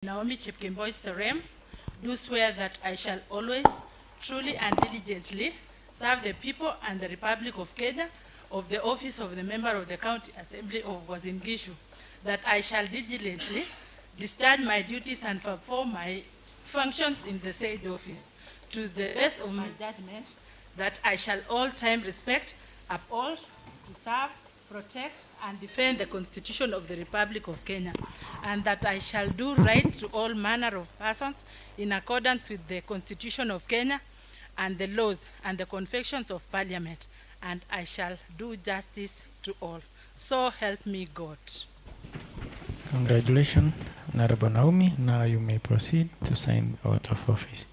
Naomi Chepkemboi Serem, do swear that I shall always, truly and diligently serve the people and the Republic of Kenya of the office of the Member of the County Assembly of Uasin Gishu, that I shall diligently discharge my duties and perform my functions in the said office to the best of my judgment, that I shall all time respect, uphold, preserve, protect, and defend the Constitution of the Republic of Kenya, and that I shall do right to all manner of persons in accordance with the Constitution of Kenya and the laws and the convictions of Parliament, and I shall do justice to all. So help me God. Congratulations, Honorable Naomi. Now you may proceed to sign the oath of office.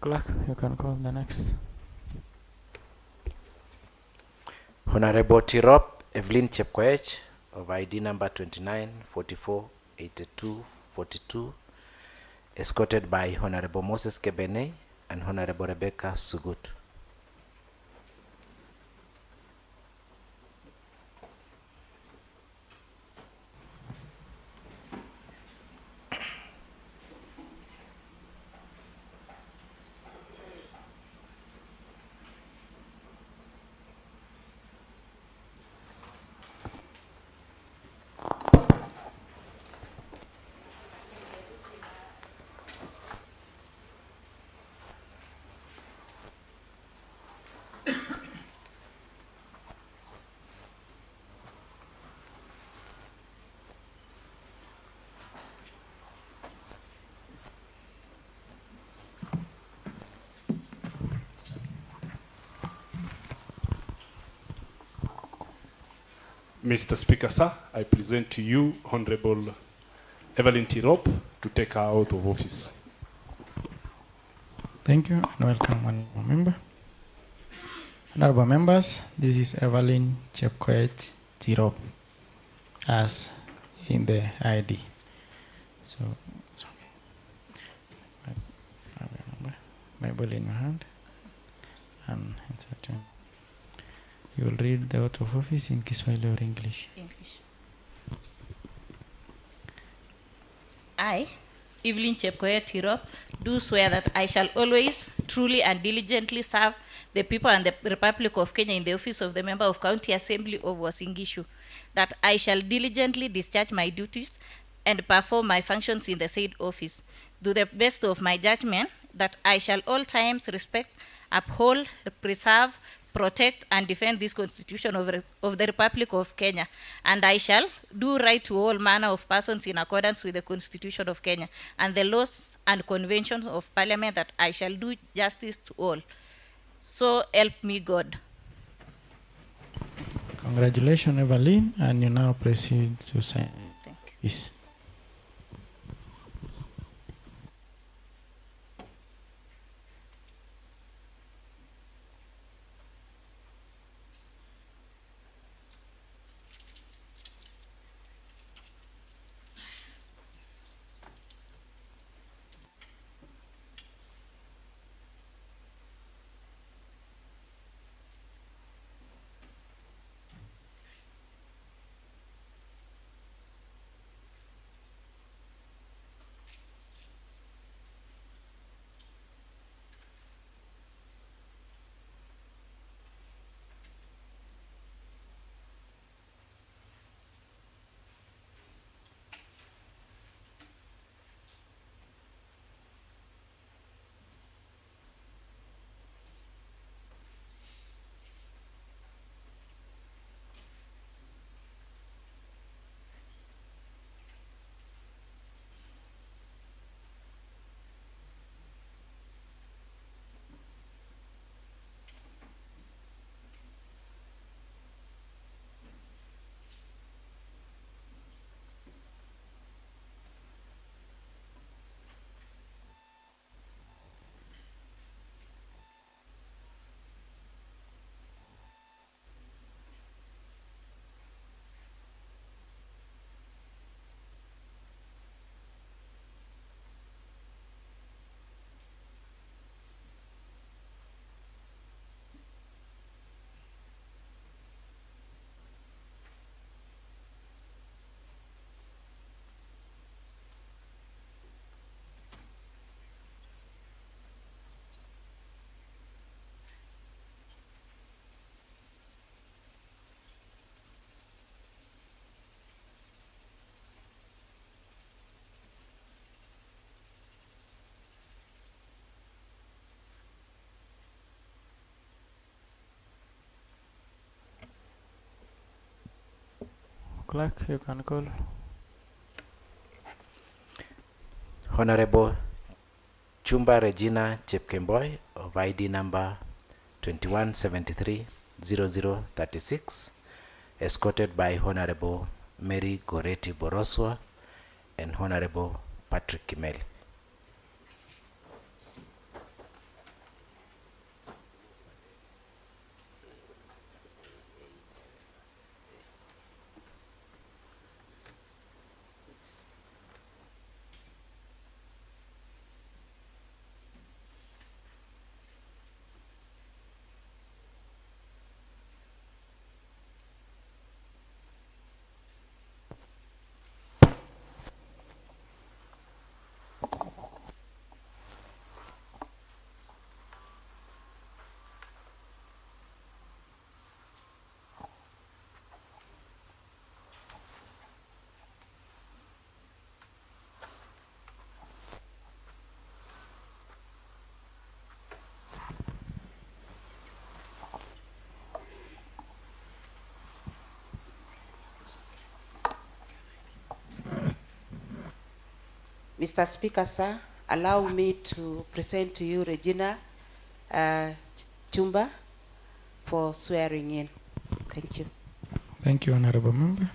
Clerk, you can call the next. Honorable Tirop Evelyn Chepkoech of ID number 29448242, escorted by Honorable Moses Kebene and Honorable Rebecca Sugut. Mr. Speaker, sir, I present to you Honorable Evelyn Tirop to take her oath of office. Thank you and welcome, honorable member. Honorable members, this is Evelyn Chepkoech Tirop as in the ID. So, it's okay. Bible in your hand and insert your. You will read the oath of office in Kiswahili or English? English. I, Evelyn Chepkoech Tirop, do swear that I shall always, truly and diligently serve the people and the Republic of Kenya in the office of the Member of County Assembly of Uasin Gishu, that I shall diligently discharge my duties and perform my functions in the said office to the best of my judgment, that I shall all times respect, uphold, preserve, protect, and defend this Constitution of the Republic of Kenya, and I shall do right to all manner of persons in accordance with the Constitution of Kenya and the laws and conventions of Parliament, that I shall do justice to all. So help me God. Congratulations, Evelyn, and you now proceed to sign. Thank you. Yes. Clerk, you can call. Honorable Chumba Regina Chepkemboi of ID number 21730036, escorted by Honorable Mary Goreti Boroswa and Honorable Patrick Kimeli. Mr. Speaker, sir, allow me to present to you Regina Chumba for swearing in. Thank you. Thank you, Honorable Member.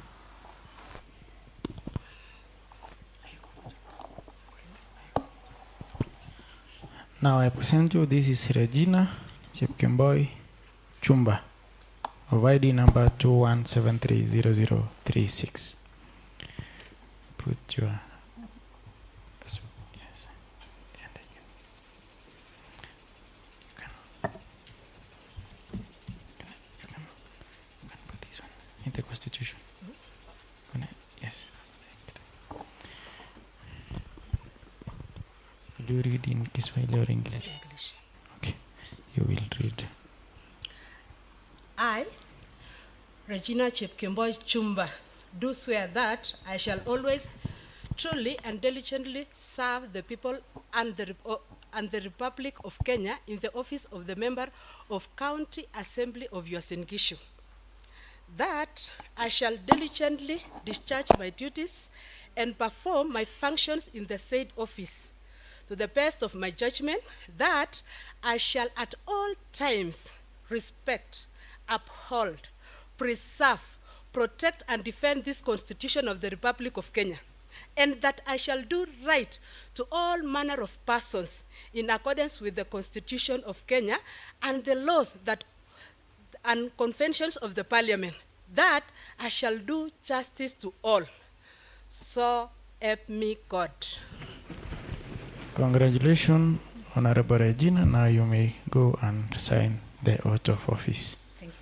Now I present you, this is Regina Chepkemboi Chumba of ID number 21730036. Put your, yes, and then you can put this one in the Constitution. Yes. Will you read in Kiswahili or English? English. Okay, you will read. I, Regina Chepkemboi Chumba, do swear that I shall always truly and diligently serve the people and the Republic of Kenya in the office of the member of County Assembly of Uasin Gishu. That I shall diligently discharge my duties and perform my functions in the said office to the best of my judgment, that I shall at all times respect, uphold, preserve, protect, and defend this Constitution of the Republic of Kenya, and that I shall do right to all manner of persons in accordance with the Constitution of Kenya and the laws that and conventions of the Parliament, that I shall do justice to all. So help me God. Congratulations, Honorable Regina. Now you may go and sign the oath of office. Thank you.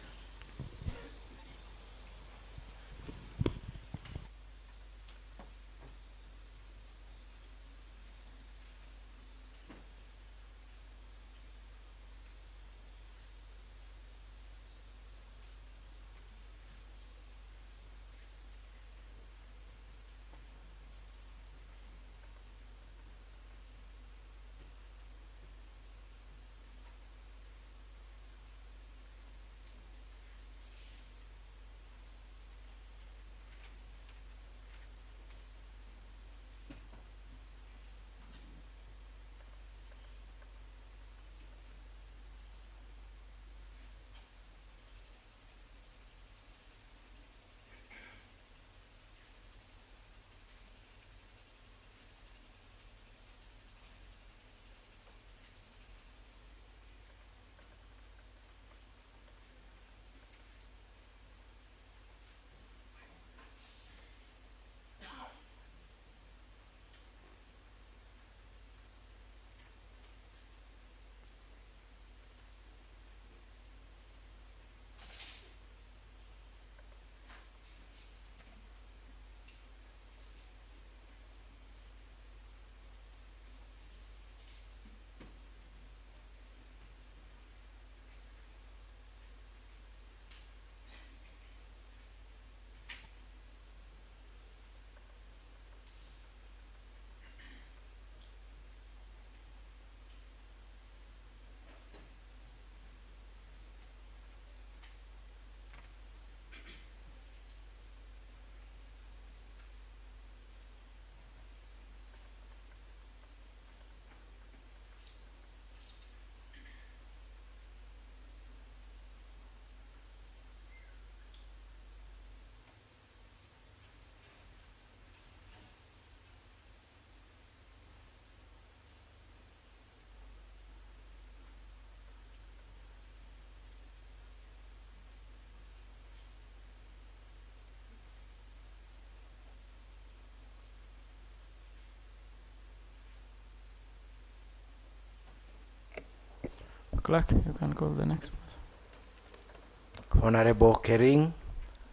Clerk, you can call the next person. Honorable Kering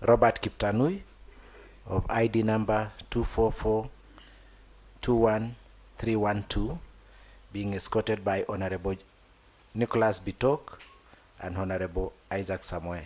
Robert Kiptanui of ID number 244-21312, being escorted by Honorable Nicholas Bitok and Honorable Isaac Samuel.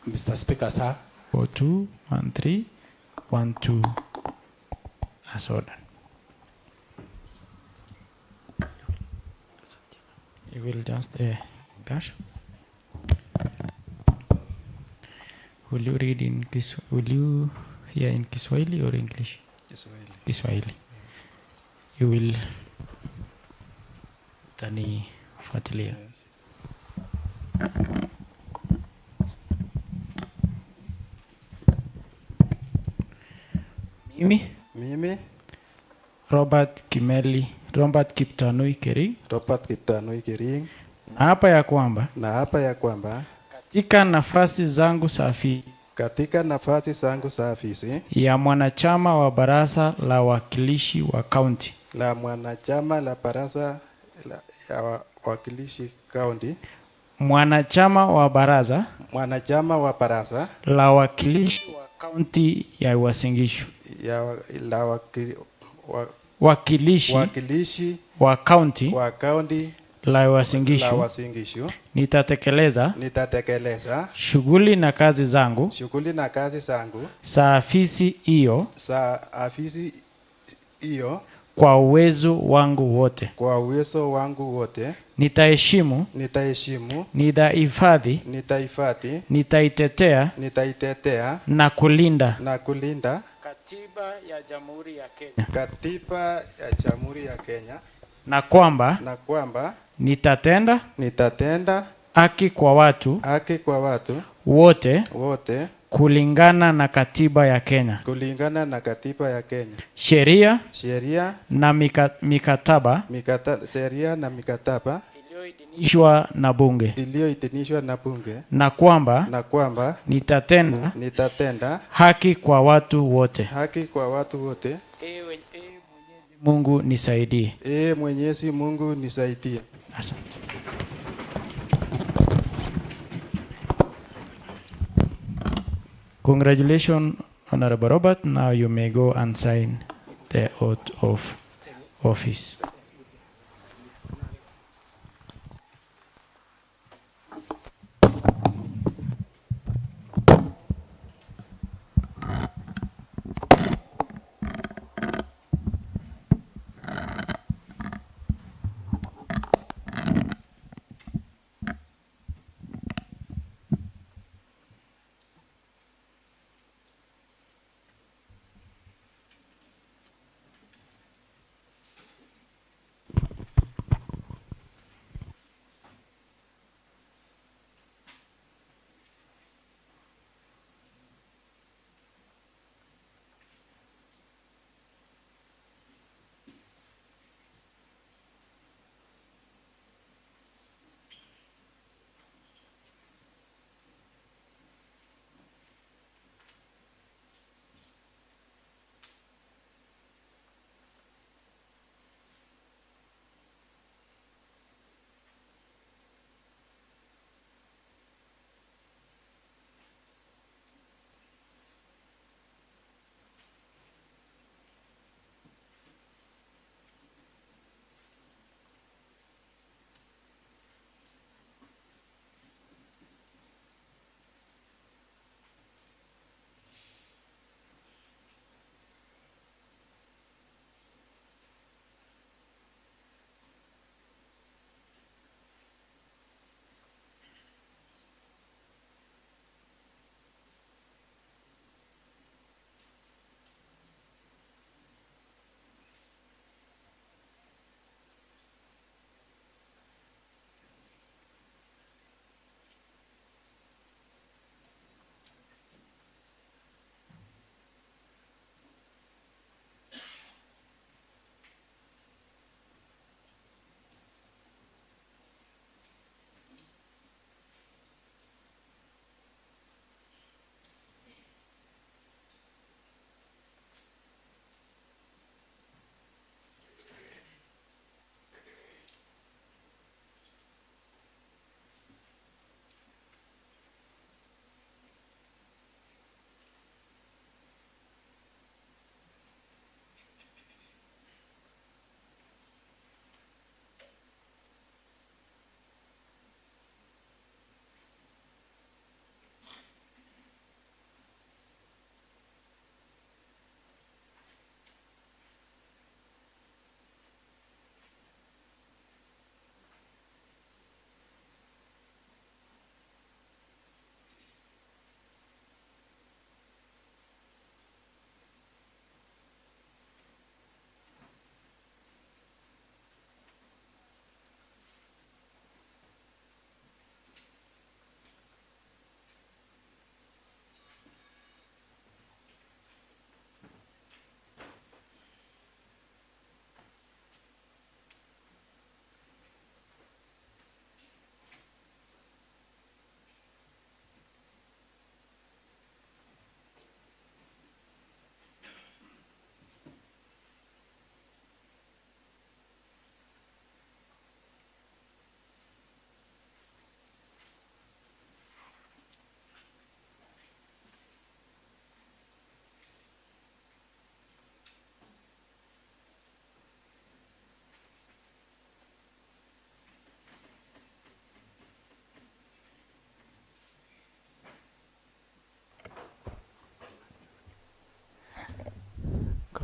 Mr. Speaker, sir. 421312 as ordered. You will just dash. Will you read in will you hear in Kiswahili or English? Kiswahili. Kiswahili. You will mtanifuatilia. Mimi Robert Kiptanui Kering, Robert Kiptanui Kering, na hapa ya kwamba na hapa ya kwamba katika nafasi zangu safi katika nafasi zangu za afisi ya mwanachama wa baraza la wakilishi wa kaunti la mwanachama la baraza ya wakilishi kaunti, mwanachama wa baraza la wakilishi wa kaunti ya Uasin Gishu, wakilishi wa kaunti la Uasin Gishu, nitatekeleza shughuli na kazi zangu za afisi hiyo kwa uwezo wangu wote. Nitaheshimu, nitahifadhi, nitaitetea na kulinda katiba ya Jamhuri ya Kenya, na kwamba nitatenda haki kwa watu wote kulingana na katiba ya Kenya, sheria na mikataba iliyoidhinishwa na bunge, na kwamba nitatenda haki kwa watu wote. Mungu nisaidie. Mwenyezi Mungu nisaidie. Asante. Congratulations, Honorable Robert. Now you may go and sign the oath of office.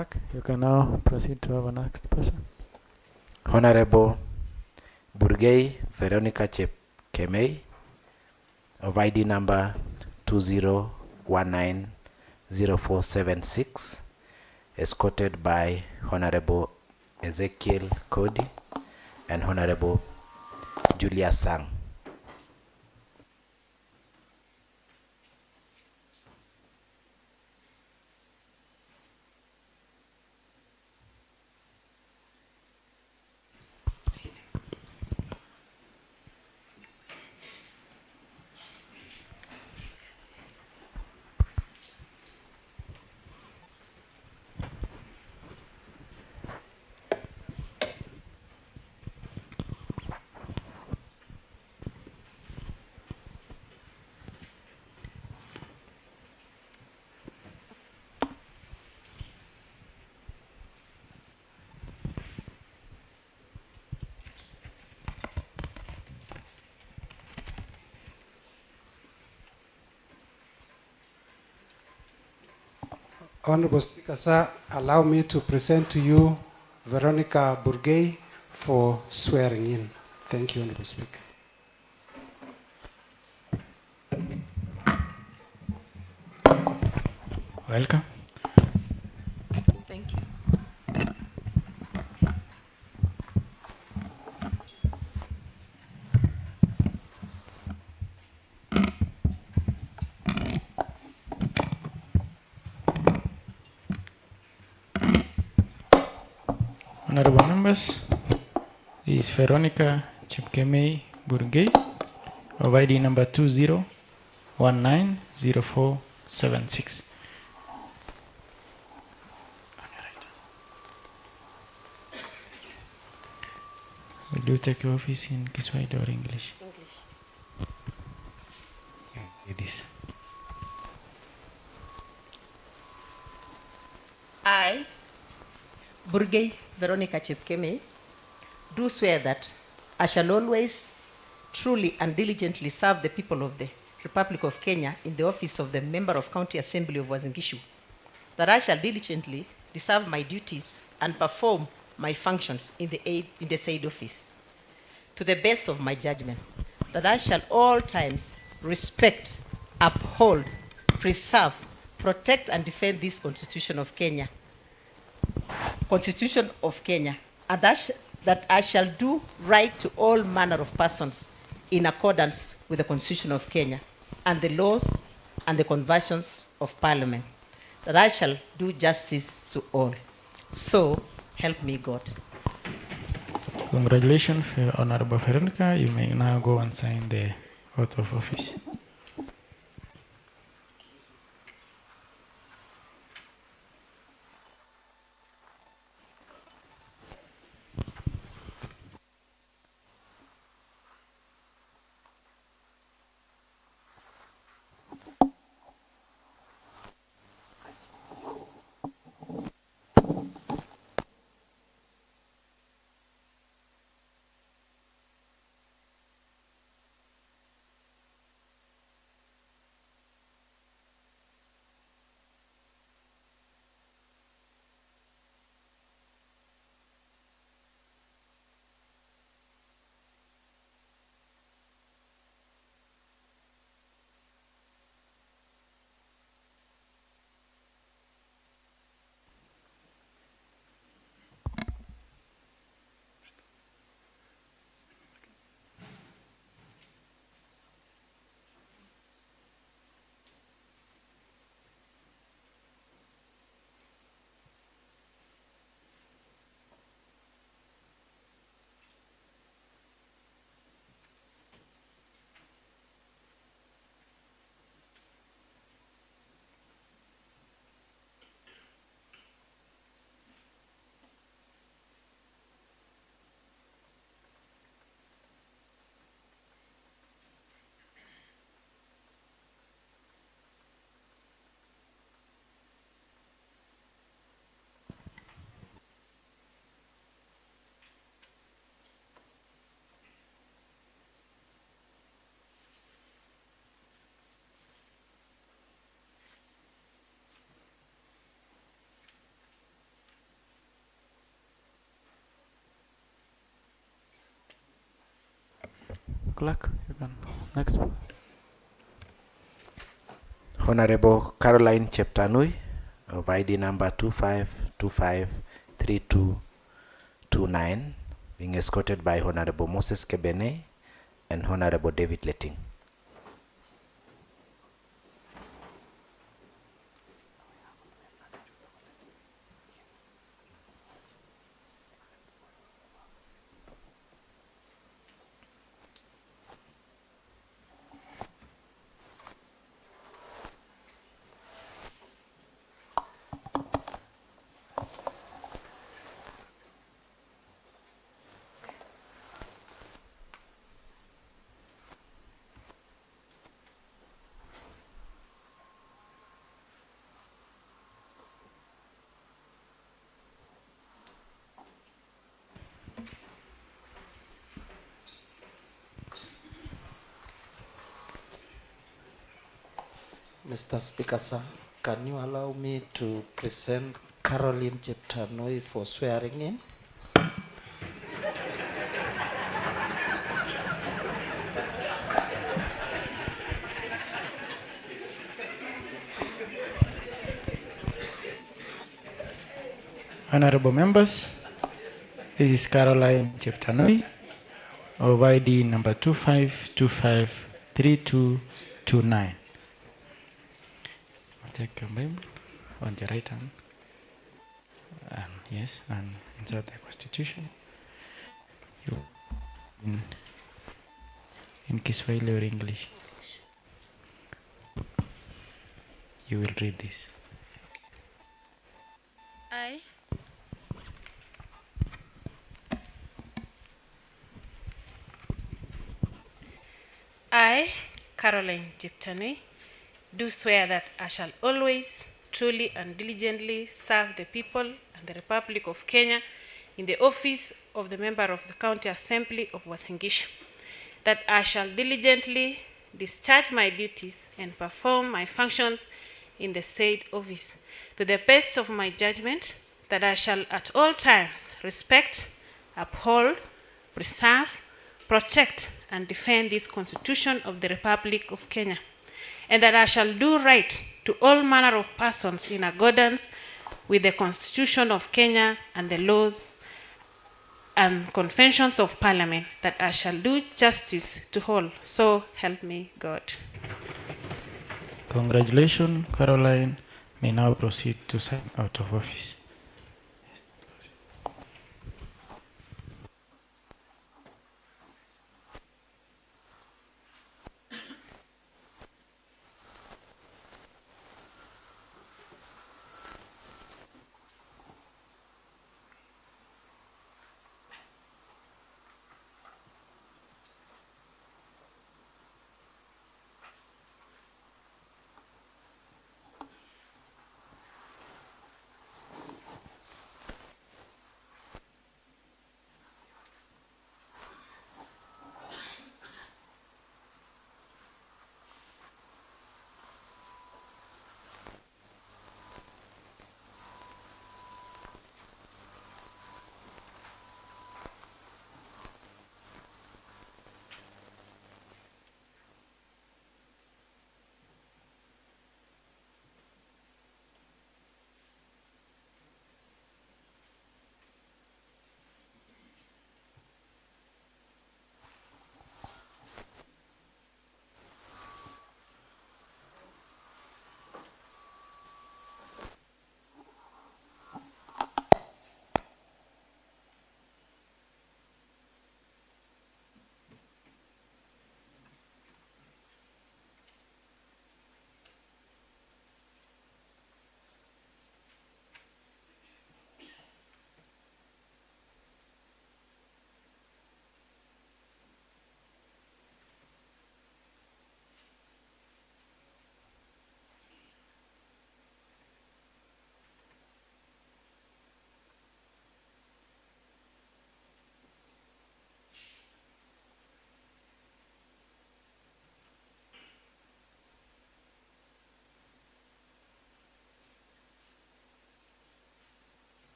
back. You can now proceed to our next person. Honorable Burgay Veronica Chepkemei of ID number 20190476, escorted by Honorable Ezekiel Cody and Honorable Julia Sang. Honorable Speaker, sir, allow me to present to you Veronica Burgay for swearing in. Thank you, Honorable Speaker. Welcome. Thank you. Honorable members, this is Veronica Chepkemei Burgay of ID number 20190476. Will you take office in Kiswahili or English? English. It is. I, Burgay Veronica Chepkemei, do swear that I shall always truly and diligently serve the people of the Republic of Kenya in the office of the Member of County Assembly of Uasin Gishu, that I shall diligently deserve my duties and perform my functions in the said office to the best of my judgment, that I shall all times respect, uphold, preserve, protect and defend this Constitution of Kenya, and that I shall do right to all manner of persons in accordance with the Constitution of Kenya and the laws and the conventions of Parliament, that I shall do justice to all. So help me God. Congratulations, Honorable Veronica. You may now go and sign the oath of office. Clerk, you can next. Honorable Caroline Cheptanui of ID number 25253229, being escorted by Honorable Moses Kebene and Honorable David Letting. Mr. Speaker, sir, can you allow me to present Caroline Cheptanui for swearing in? Honorable members, this is Caroline Cheptanui of ID number 25253229. Take your Bible on the right hand. Yes, and insert the Constitution. You in Kiswahili or English. You will read this. I, Caroline Cheptanui, do swear that I shall always, truly and diligently serve the people and the Republic of Kenya in the office of the Member of the County Assembly of Uasin Gishu, that I shall diligently discharge my duties and perform my functions in the said office to the best of my judgment, that I shall at all times respect, uphold, preserve, protect, and defend this Constitution of the Republic of Kenya, and that I shall do right to all manner of persons in accordance with the Constitution of Kenya and the laws and conventions of Parliament, that I shall do justice to all. So help me God. Congratulations, Caroline. May now proceed to sign out of office.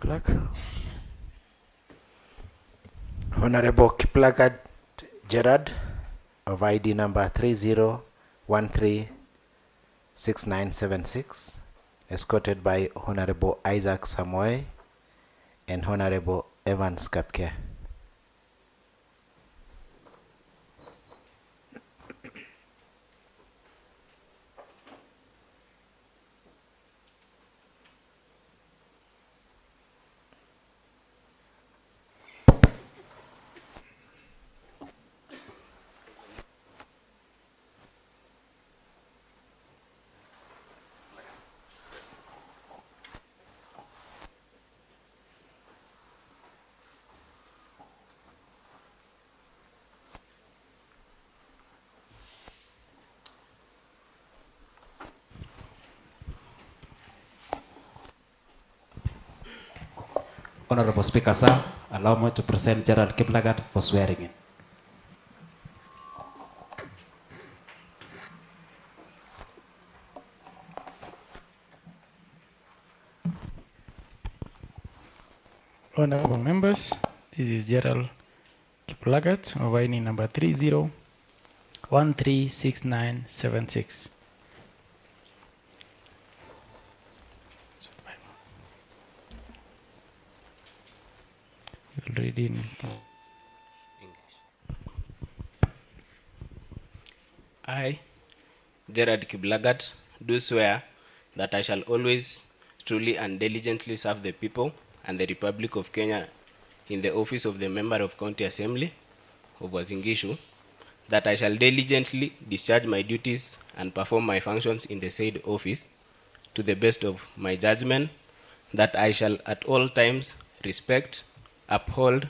Clerk. Honorable Kiplagat Gerard of ID number 30136976, escorted by Honorable Isaac Samoe and Honorable Evans Kapke. Honorable Speaker, sir, allow me to present Gerald Kiplagat for swearing in. Honorable members, this is Gerald Kiplagat of ID number 30136976. You'll read in I, Gerard Kiblagat, do swear that I shall always truly and diligently serve the people and the Republic of Kenya in the office of the Member of County Assembly of Uasin Gishu, that I shall diligently discharge my duties and perform my functions in the said office to the best of my judgment, that I shall at all times respect, uphold,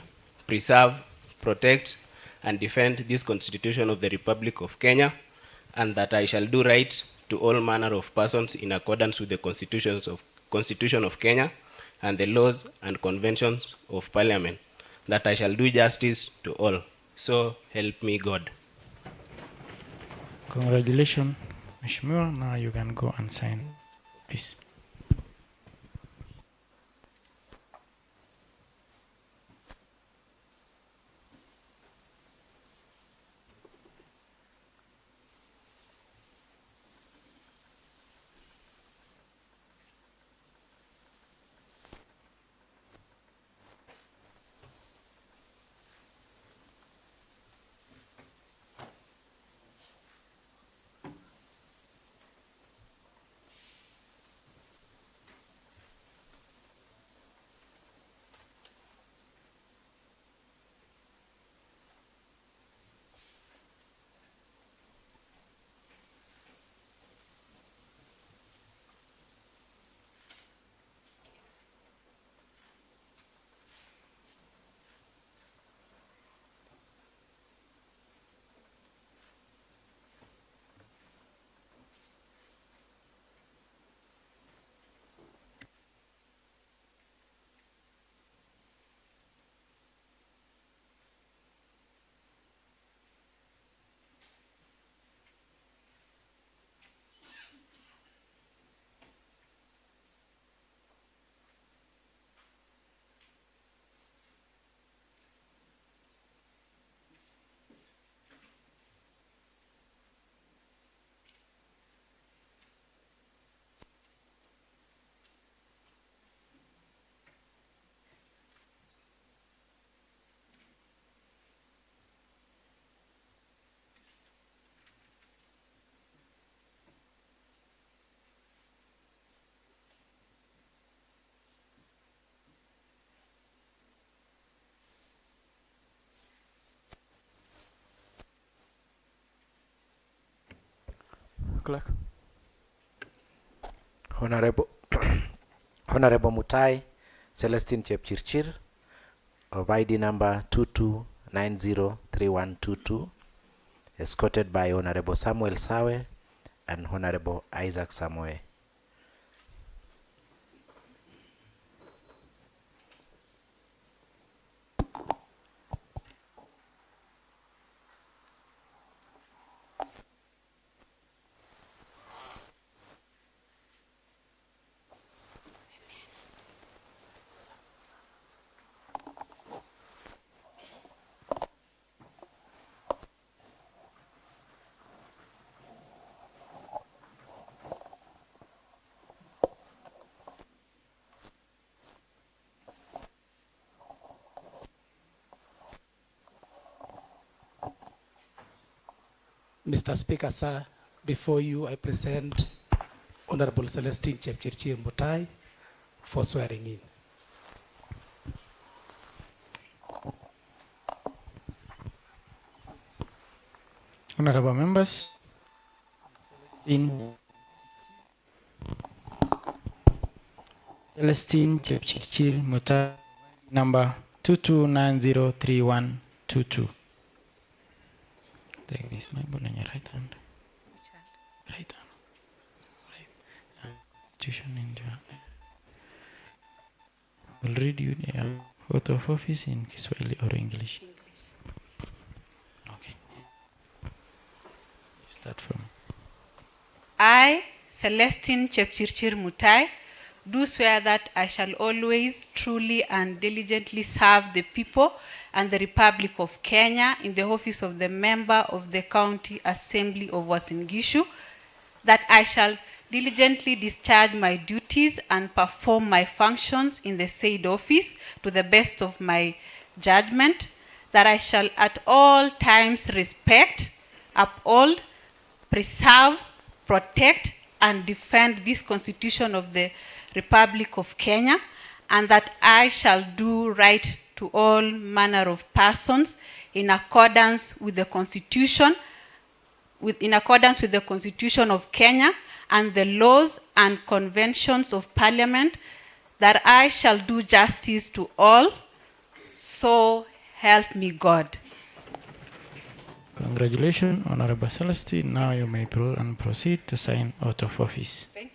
preserve, protect, and defend this Constitution of the Republic of Kenya, and that I shall do right to all manner of persons in accordance with the Constitution of Kenya and the laws and conventions of Parliament, that I shall do justice to all. So help me God. Congratulations, Mheshimiwa. Now you can go and sign. Please. Clerk. Honorable Mutai Celestine Chepchirchir of ID number 22903122, escorted by Honorable Samuel Sawe and Honorable Isaac Samoe. Mr. Speaker, sir, before you I present Honorable Celestine Chepchirchir Mutai for swearing in. Honorable members, Celestine Chepchirchir Mutai, number 22903122. There is my Bible in your right hand. Right hand. Right. Constitution in your. I'll read you the oath of office in Kiswahili or English. Okay. Start from. I, Celestine Chepchirchir Mutai, do swear that I shall always truly and diligently serve the people and the Republic of Kenya in the office of the member of the County Assembly of Uasin Gishu, that I shall diligently discharge my duties and perform my functions in the said office to the best of my judgment, that I shall at all times respect, uphold, preserve, protect, and defend this Constitution of the Republic of Kenya, and that I shall do right to all manner of persons in accordance with the Constitution, in accordance with the Constitution of Kenya and the laws and conventions of Parliament, that I shall do justice to all, so help me God. Congratulations, Honorable Celestine. Now you may proceed to sign oath of office. Thank you.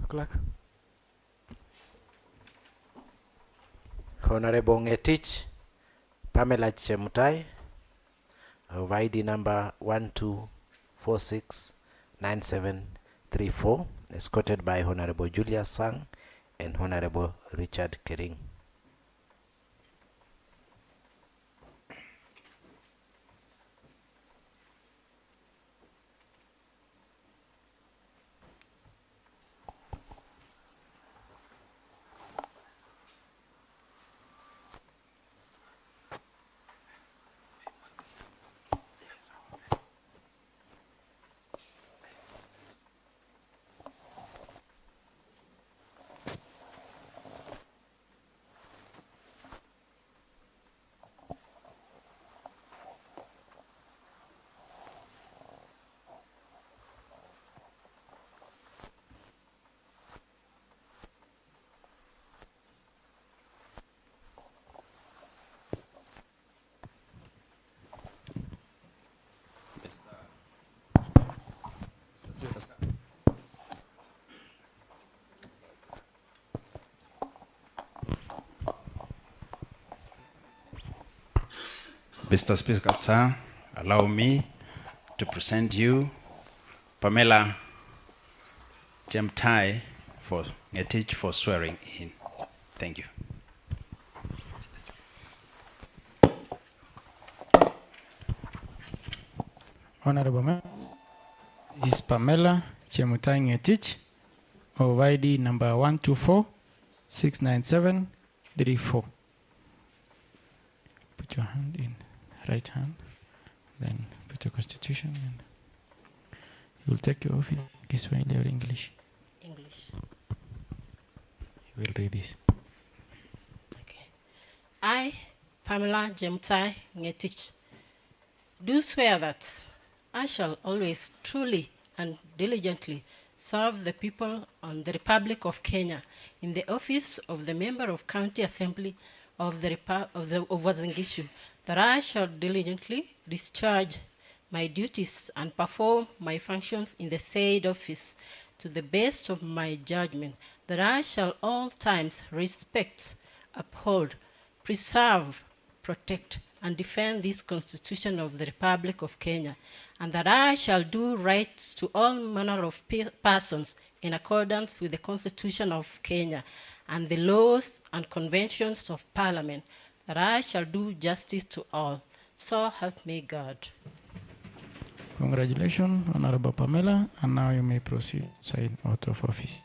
Clerk. Honorable Ngetich Pamela Chemutai of ID number 12469734, escorted by Honorable Julia Sang and Honorable Richard Kering. Mr. Speaker, sir, allow me to present you Pamela Jemtai for Ngetich for swearing in. Thank you. Honorable members, this is Pamela Chemutai Ngetich of ID number 124-697-34. Put your hand in right hand, then put your constitution, and you'll take your office Kiswahili or English. English. You will read this. I, Pamela Jemtai Ngetich, do swear that I shall always truly and diligently serve the people and the Republic of Kenya in the office of the Member of County Assembly of Uasin Gishu, that I shall diligently discharge my duties and perform my functions in the said office to the best of my judgment, that I shall all times respect, uphold, preserve, protect, and defend this Constitution of the Republic of Kenya, and that I shall do right to all manner of persons in accordance with the Constitution of Kenya and the laws and conventions of Parliament, that I shall do justice to all. So help me God. Congratulations, Honorable Pamela, and now you may proceed to sign out of office.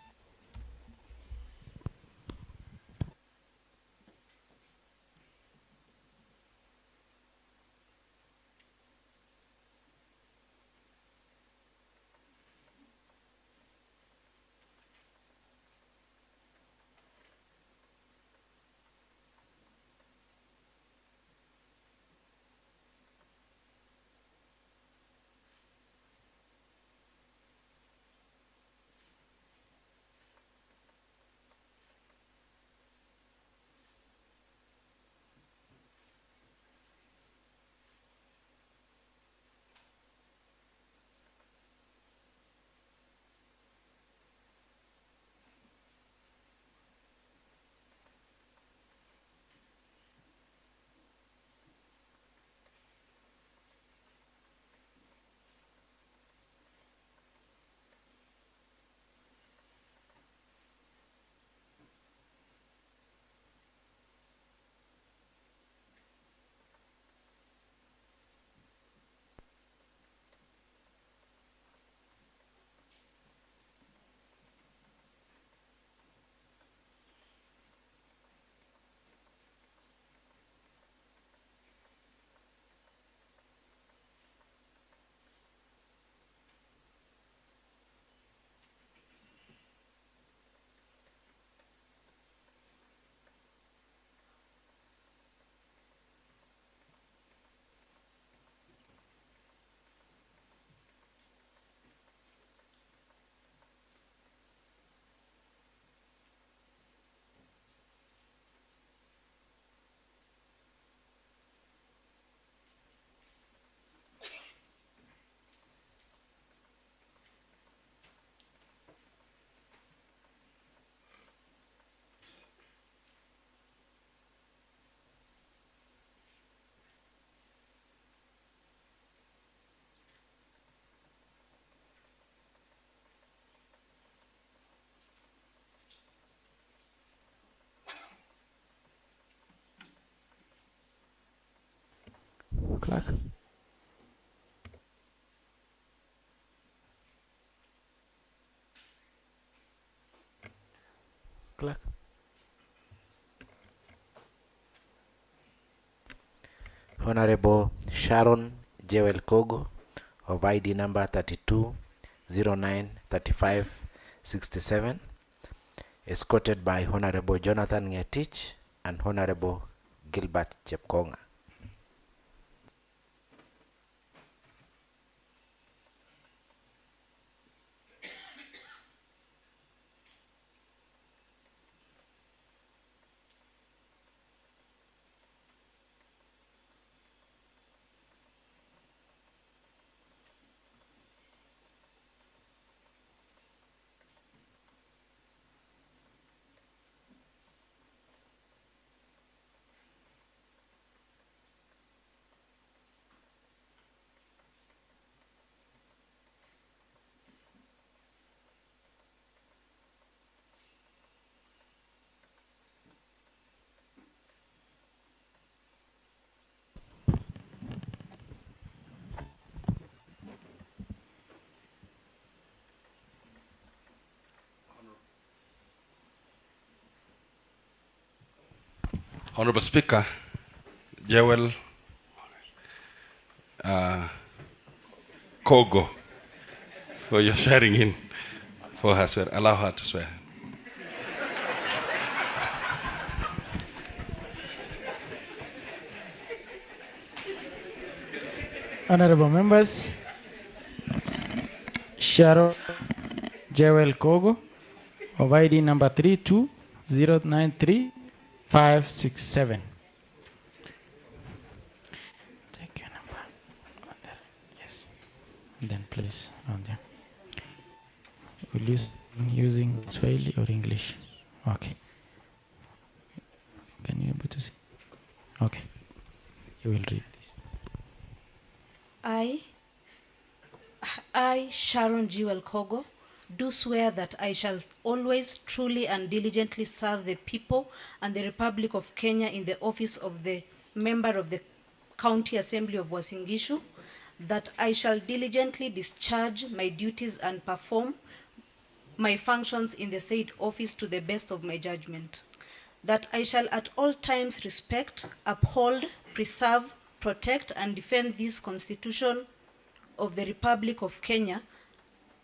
Clerk. Clerk. Honorable Sharon Jewel Kogo of ID number 32093567, escorted by Honorable Jonathan Ngetich and Honorable Gilbert Chepkonga. Honorable Speaker, Joel Kogo, for your swearing in for her swear. Allow her to swear. Honorable members, Sharon Jewel Kogo of ID number 32093-567. Take your number. Yes. And then please on there. Will you using Swahili or English? Okay. Can you able to see? Okay. You will read this. I, Sharon Jewel Kogo, do swear that I shall always truly and diligently serve the people and the Republic of Kenya in the office of the member of the County Assembly of Uasin Gishu, that I shall diligently discharge my duties and perform my functions in the said office to the best of my judgment, that I shall at all times respect, uphold, preserve, protect, and defend this Constitution of the Republic of Kenya,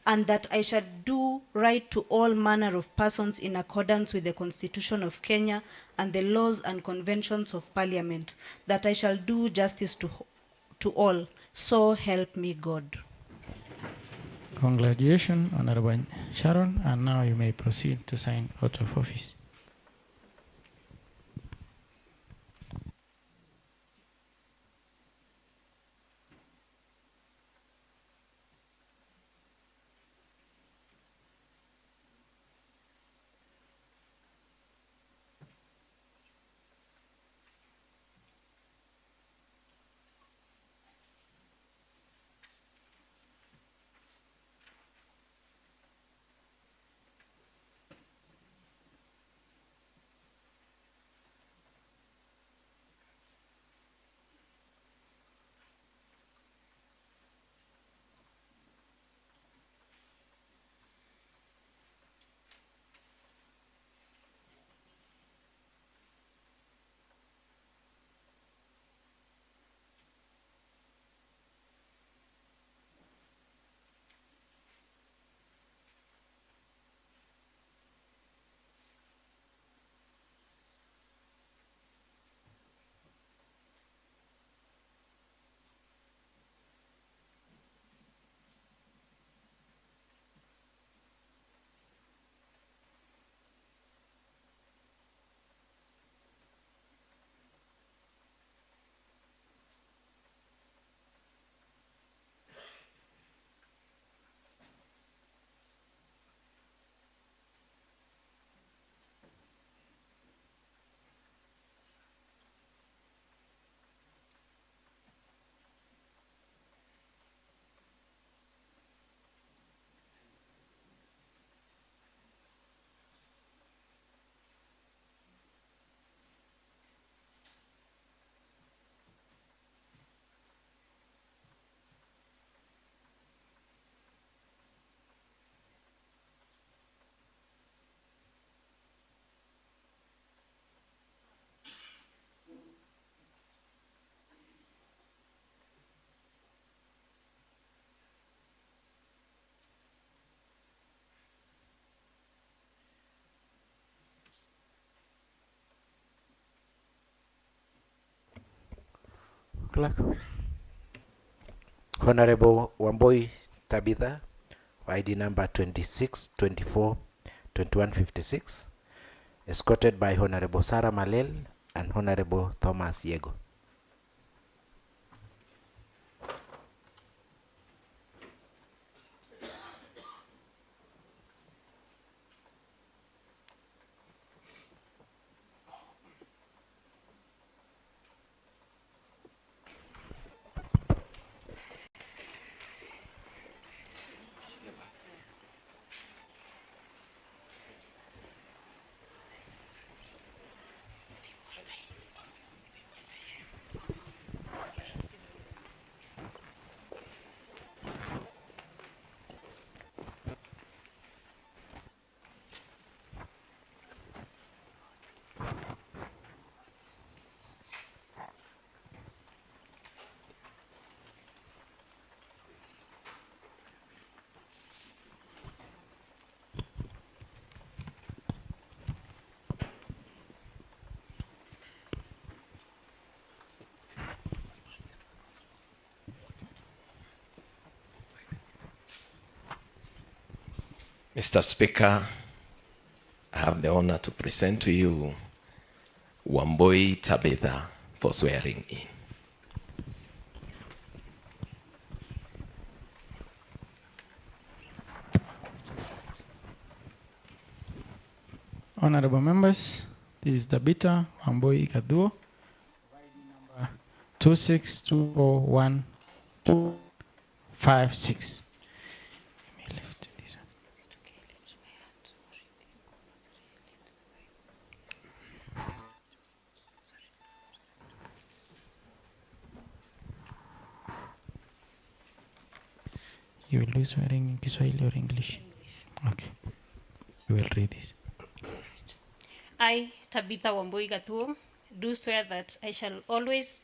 and that I shall do right to all manner of persons in accordance with the Constitution of Kenya and the laws and conventions of Parliament, that I shall do justice to all. So help me God. Congratulations, Honorable Sharon, and now you may proceed to sign out of office. Clerk. Honorable Wamboi Tabitha, ID number 26, 24, 2156, escorted by Honorable Sarah Malel and Honorable Thomas Yego. Mr. Speaker, I have the honor to present to you Wamboi Tabitha for swearing in. Honorable members, this is Tabitha Wamboi Kaduo, number 2620156. You will do swearing in Kiswahili or English? Okay. We will read this. I, Tabitha Wambui Gatuo, do swear that I shall always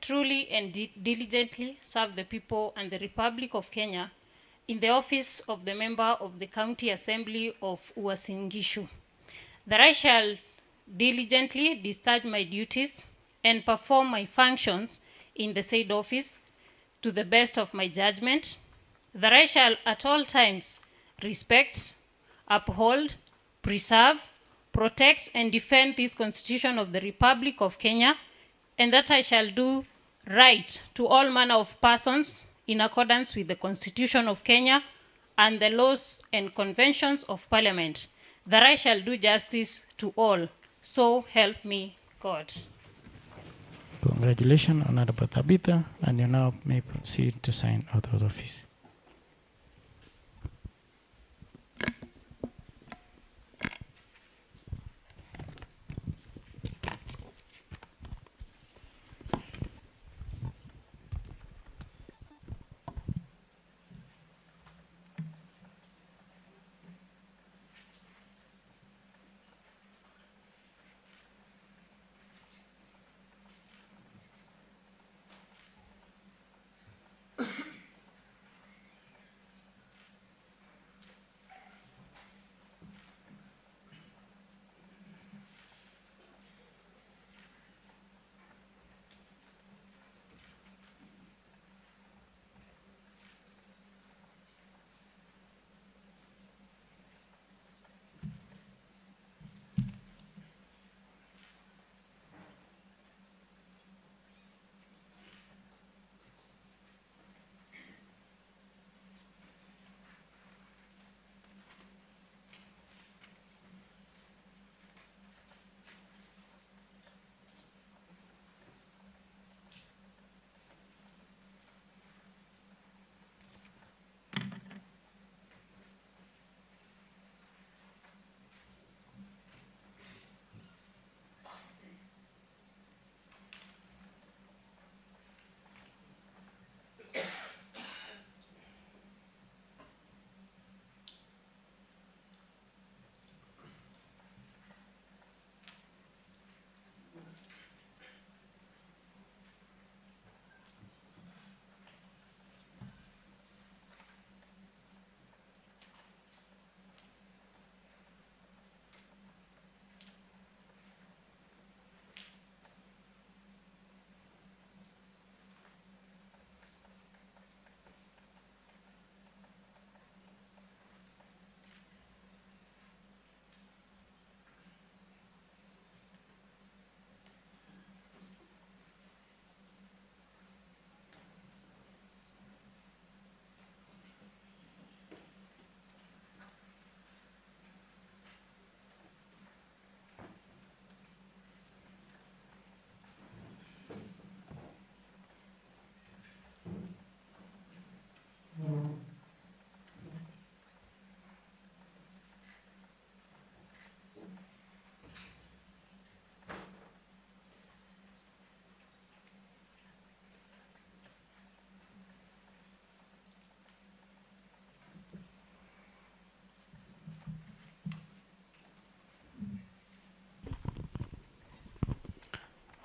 truly and diligently serve the people and the Republic of Kenya in the office of the member of the County Assembly of Uasin Gishu, that I shall diligently discharge my duties and perform my functions in the said office to the best of my judgment, that I shall at all times respect, uphold, preserve, protect, and defend this Constitution of the Republic of Kenya, and that I shall do right to all manner of persons in accordance with the Constitution of Kenya and the laws and conventions of Parliament, that I shall do justice to all. So help me God. Congratulations, Honorable Tabitha, and you now may proceed to sign out of office.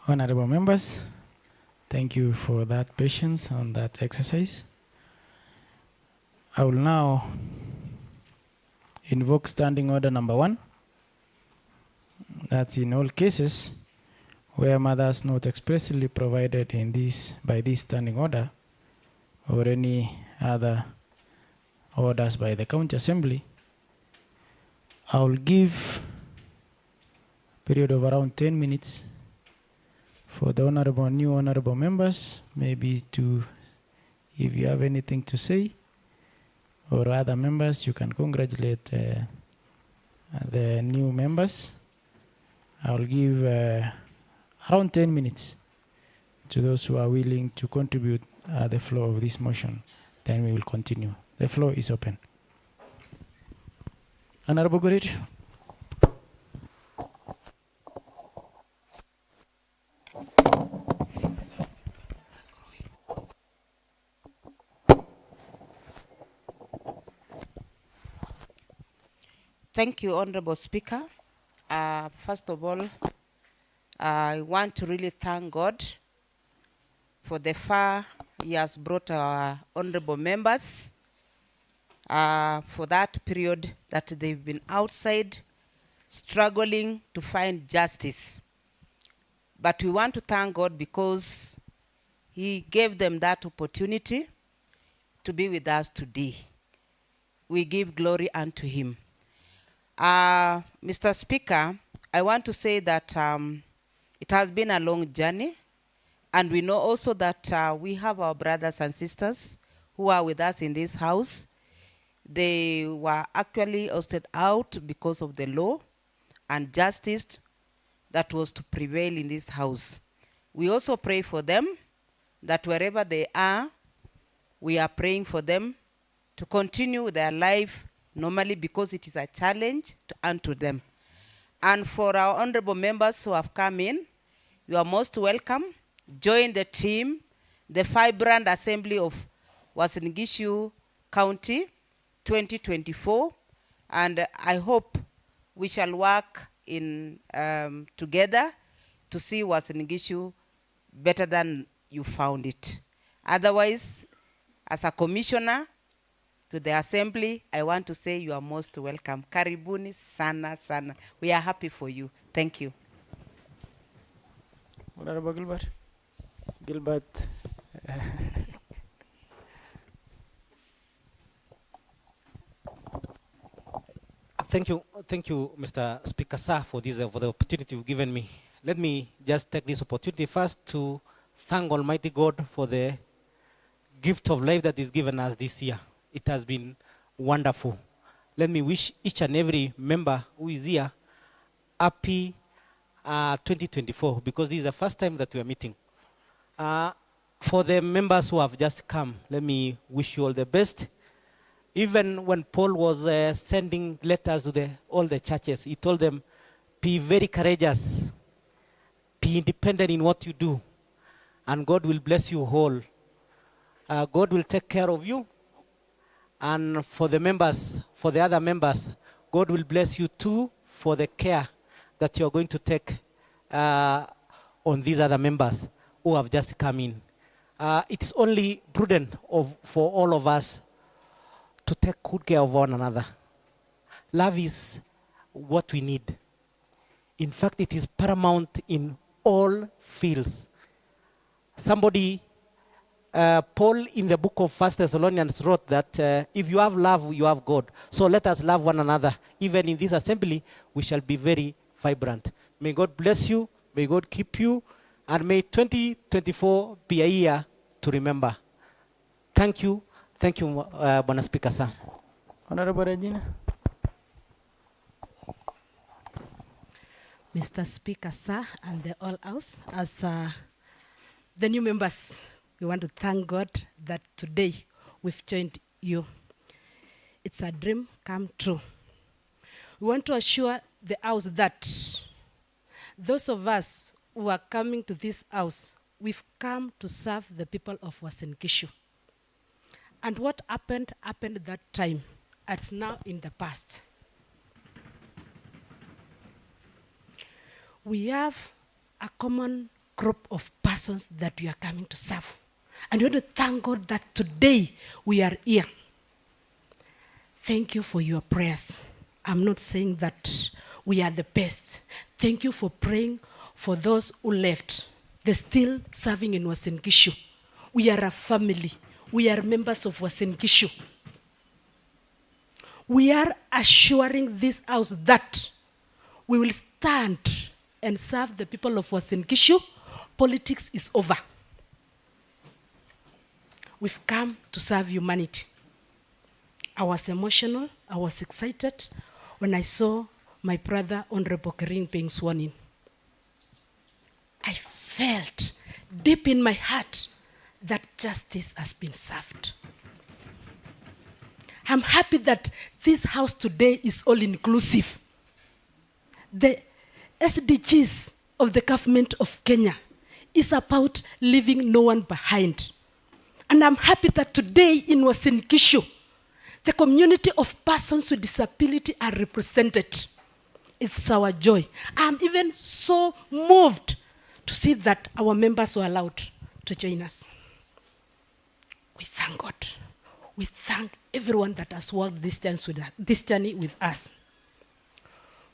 Honorable members, thank you for that patience on that exercise. I will now invoke standing order number 1. That's in all cases where matters not expressly provided in this by this standing order or any other orders by the County Assembly I will give a period of around 10 minutes for the new honorable members, maybe to, if you have anything to say, or other members, you can congratulate the new members. I will give around 10 minutes to those who are willing to contribute the flow of this motion. Then we will continue. The floor is open. Honorable Goret. Thank you, Honorable Speaker. First of all, I want to really thank God for the far He has brought our honorable members for that period that they've been outside struggling to find justice. But we want to thank God because He gave them that opportunity to be with us today. We give glory unto Him. Mr. Speaker, I want to say that it has been a long journey, and we know also that we have our brothers and sisters who are with us in this house. They were actually ousted out because of the law and justice that was to prevail in this house. We also pray for them, that wherever they are, we are praying for them to continue their life normally, because it is a challenge unto them. And for our honorable members who have come in, you are most welcome. Join the team, the Vibrant Assembly of Uasin Gishu County 2024, and I hope we shall work in together to see Uasin Gishu better than you found it. Otherwise, as a commissioner to the assembly, I want to say you are most welcome. Karibuni sana sana. We are happy for you. Thank you. Honorable Gilbert. Gilbert. Thank you, Mr. Speaker, sir, for this for the opportunity you've given me. Let me just take this opportunity first to thank Almighty God for the gift of life that is given us this year. It has been wonderful. Let me wish each and every member who is here happy 2024, because this is the first time that we are meeting. For the members who have just come, let me wish you all the best. Even when Paul was sending letters to all the churches, he told them, be very courageous, be independent in what you do, and God will bless you whole. God will take care of you. And for the members, for the other members, God will bless you too for the care that you're going to take on these other members who have just come in. It is only prudent for all of us to take good care of one another. Love is what we need. In fact, it is paramount in all fields. Paul in the book of 1 Thessalonians wrote that if you have love, you have God. So let us love one another. Even in this assembly, we shall be very vibrant. May God bless you. May God keep you. And may 2024 be a year to remember. Thank you. Thank you, Bwana Speaker, sir. Honorable Regina. Mr. Speaker, sir, and the all house, as the new members, we want to thank God that today we've joined you. It's a dream come true. We want to assure the house that those of us who are coming to this house, we've come to serve the people of Uasin Gishu. And what happened that time. It's now in the past. We have a common group of persons that we are coming to serve. And we want to thank God that today we are here. Thank you for your prayers. I'm not saying that we are the best. Thank you for praying for those who left. They're still serving in Uasin Gishu. We are a family. We are members of Uasin Gishu. we are assuring this house that we will stand and serve the people of Uasin Gishu. Politics is over. We've come to serve humanity. I was emotional, I was excited when I saw my brother Honorable Kering being sworn in. I felt deep in my heart that justice has been served. I'm happy that this house today is all inclusive. The SDGs of the government of Kenya is about leaving no one behind. And I'm happy that today in Uasin Gishu, the community of persons with disability are represented. It's our joy. I'm even so moved to see that our members were allowed to join us. We thank God. We thank everyone that has walked this journey with us.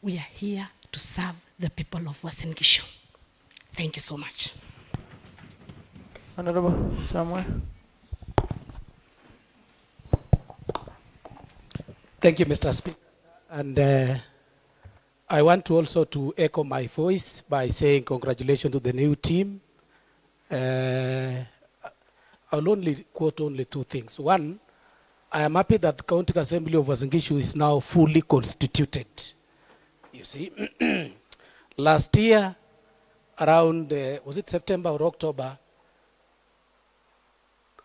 We are here to serve the people of Uasin Gishu. Thank you so much. Honorable Samuel. Thank you, Mr. Speaker. And I want to also to echo my voice by saying congratulations to the new team. I'll only quote only two things. One, I am happy that the County Assembly of Uasin Gishu is now fully constituted. You see, last year, around, was it September or October,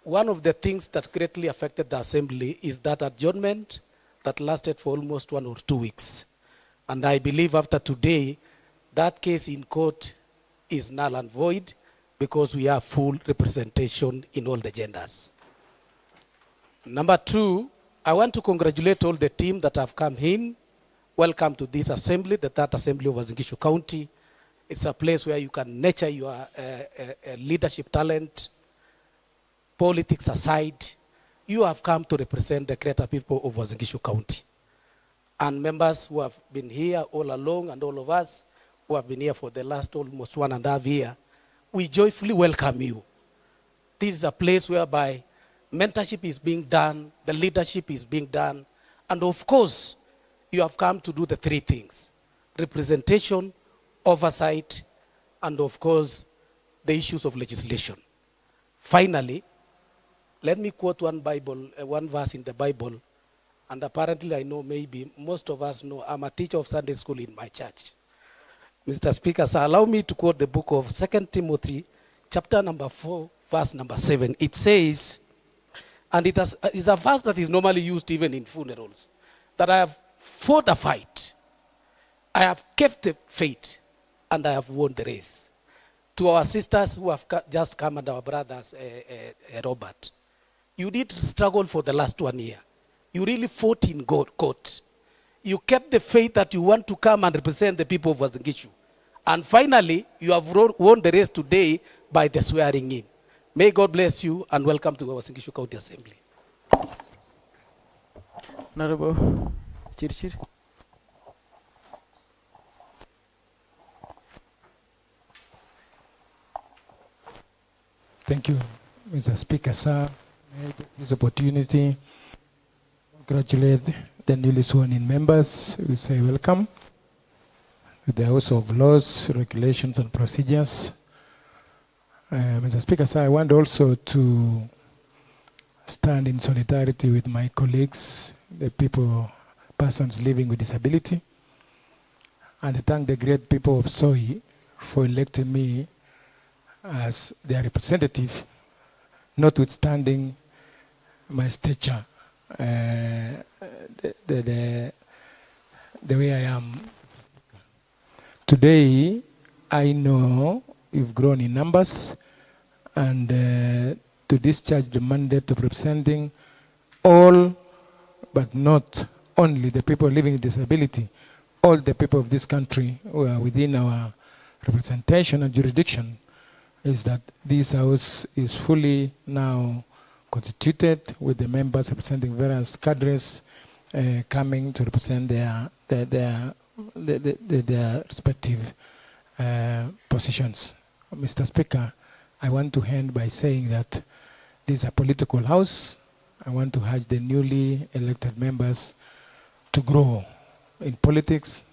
one of the things that greatly affected the assembly is that adjournment that lasted for almost 1 or 2 weeks. And I believe after today, that case in court is null and void because we have full representation in all the genders. Number two, I want to congratulate all the team that have come in. Welcome to this assembly, the third assembly of Uasin Gishu County. It's a place where you can nurture your leadership talent, politics aside. You have come to represent the greater people of Uasin Gishu County. And members who have been here all along and all of us who have been here for the last almost 1.5 years, we joyfully welcome you. This is a place whereby mentorship is being done, the leadership is being done, and of course, you have come to do the three things: representation, oversight, and of course, the issues of legislation. Finally, let me quote one verse in the Bible, and apparently I know maybe most of us know, I'm a teacher of Sunday school in my church. Mr. Speaker, so allow me to quote the book of 2 Timothy, chapter number 4, verse number 7. It says, and it's a verse that is normally used even in funerals, that I have fought the fight, I have kept the faith, and I have won the race. To our sisters who have just come and our brothers, Robert, you did struggle for the last 1 year. You really fought in court. You kept the faith that you want to come and represent the people of Uasin Gishu. And finally, you have won the race today by the swearing in. May God bless you and welcome to Uasin Gishu County Assembly. Honorable Chirchir. Thank you, Mr. Speaker, sir. May I take this opportunity to congratulate the newly sworn in members. We say welcome to the House of Laws, Regulations and Procedures. Mr. Speaker, sir, I want also to stand in solidarity with my colleagues, the persons living with disability, and thank the great people of Soy for electing me as their representative, notwithstanding my stature, the way I am. Today, I know you've grown in numbers, and to discharge the mandate of representing all, but not only the people living with disability, all the people of this country who are within our representation and jurisdiction, is that this house is fully now constituted with the members representing various cadres coming to represent their respective positions. Mr. Speaker, I want to end by saying that this is a political house. I want to urge the newly elected members to grow in politics.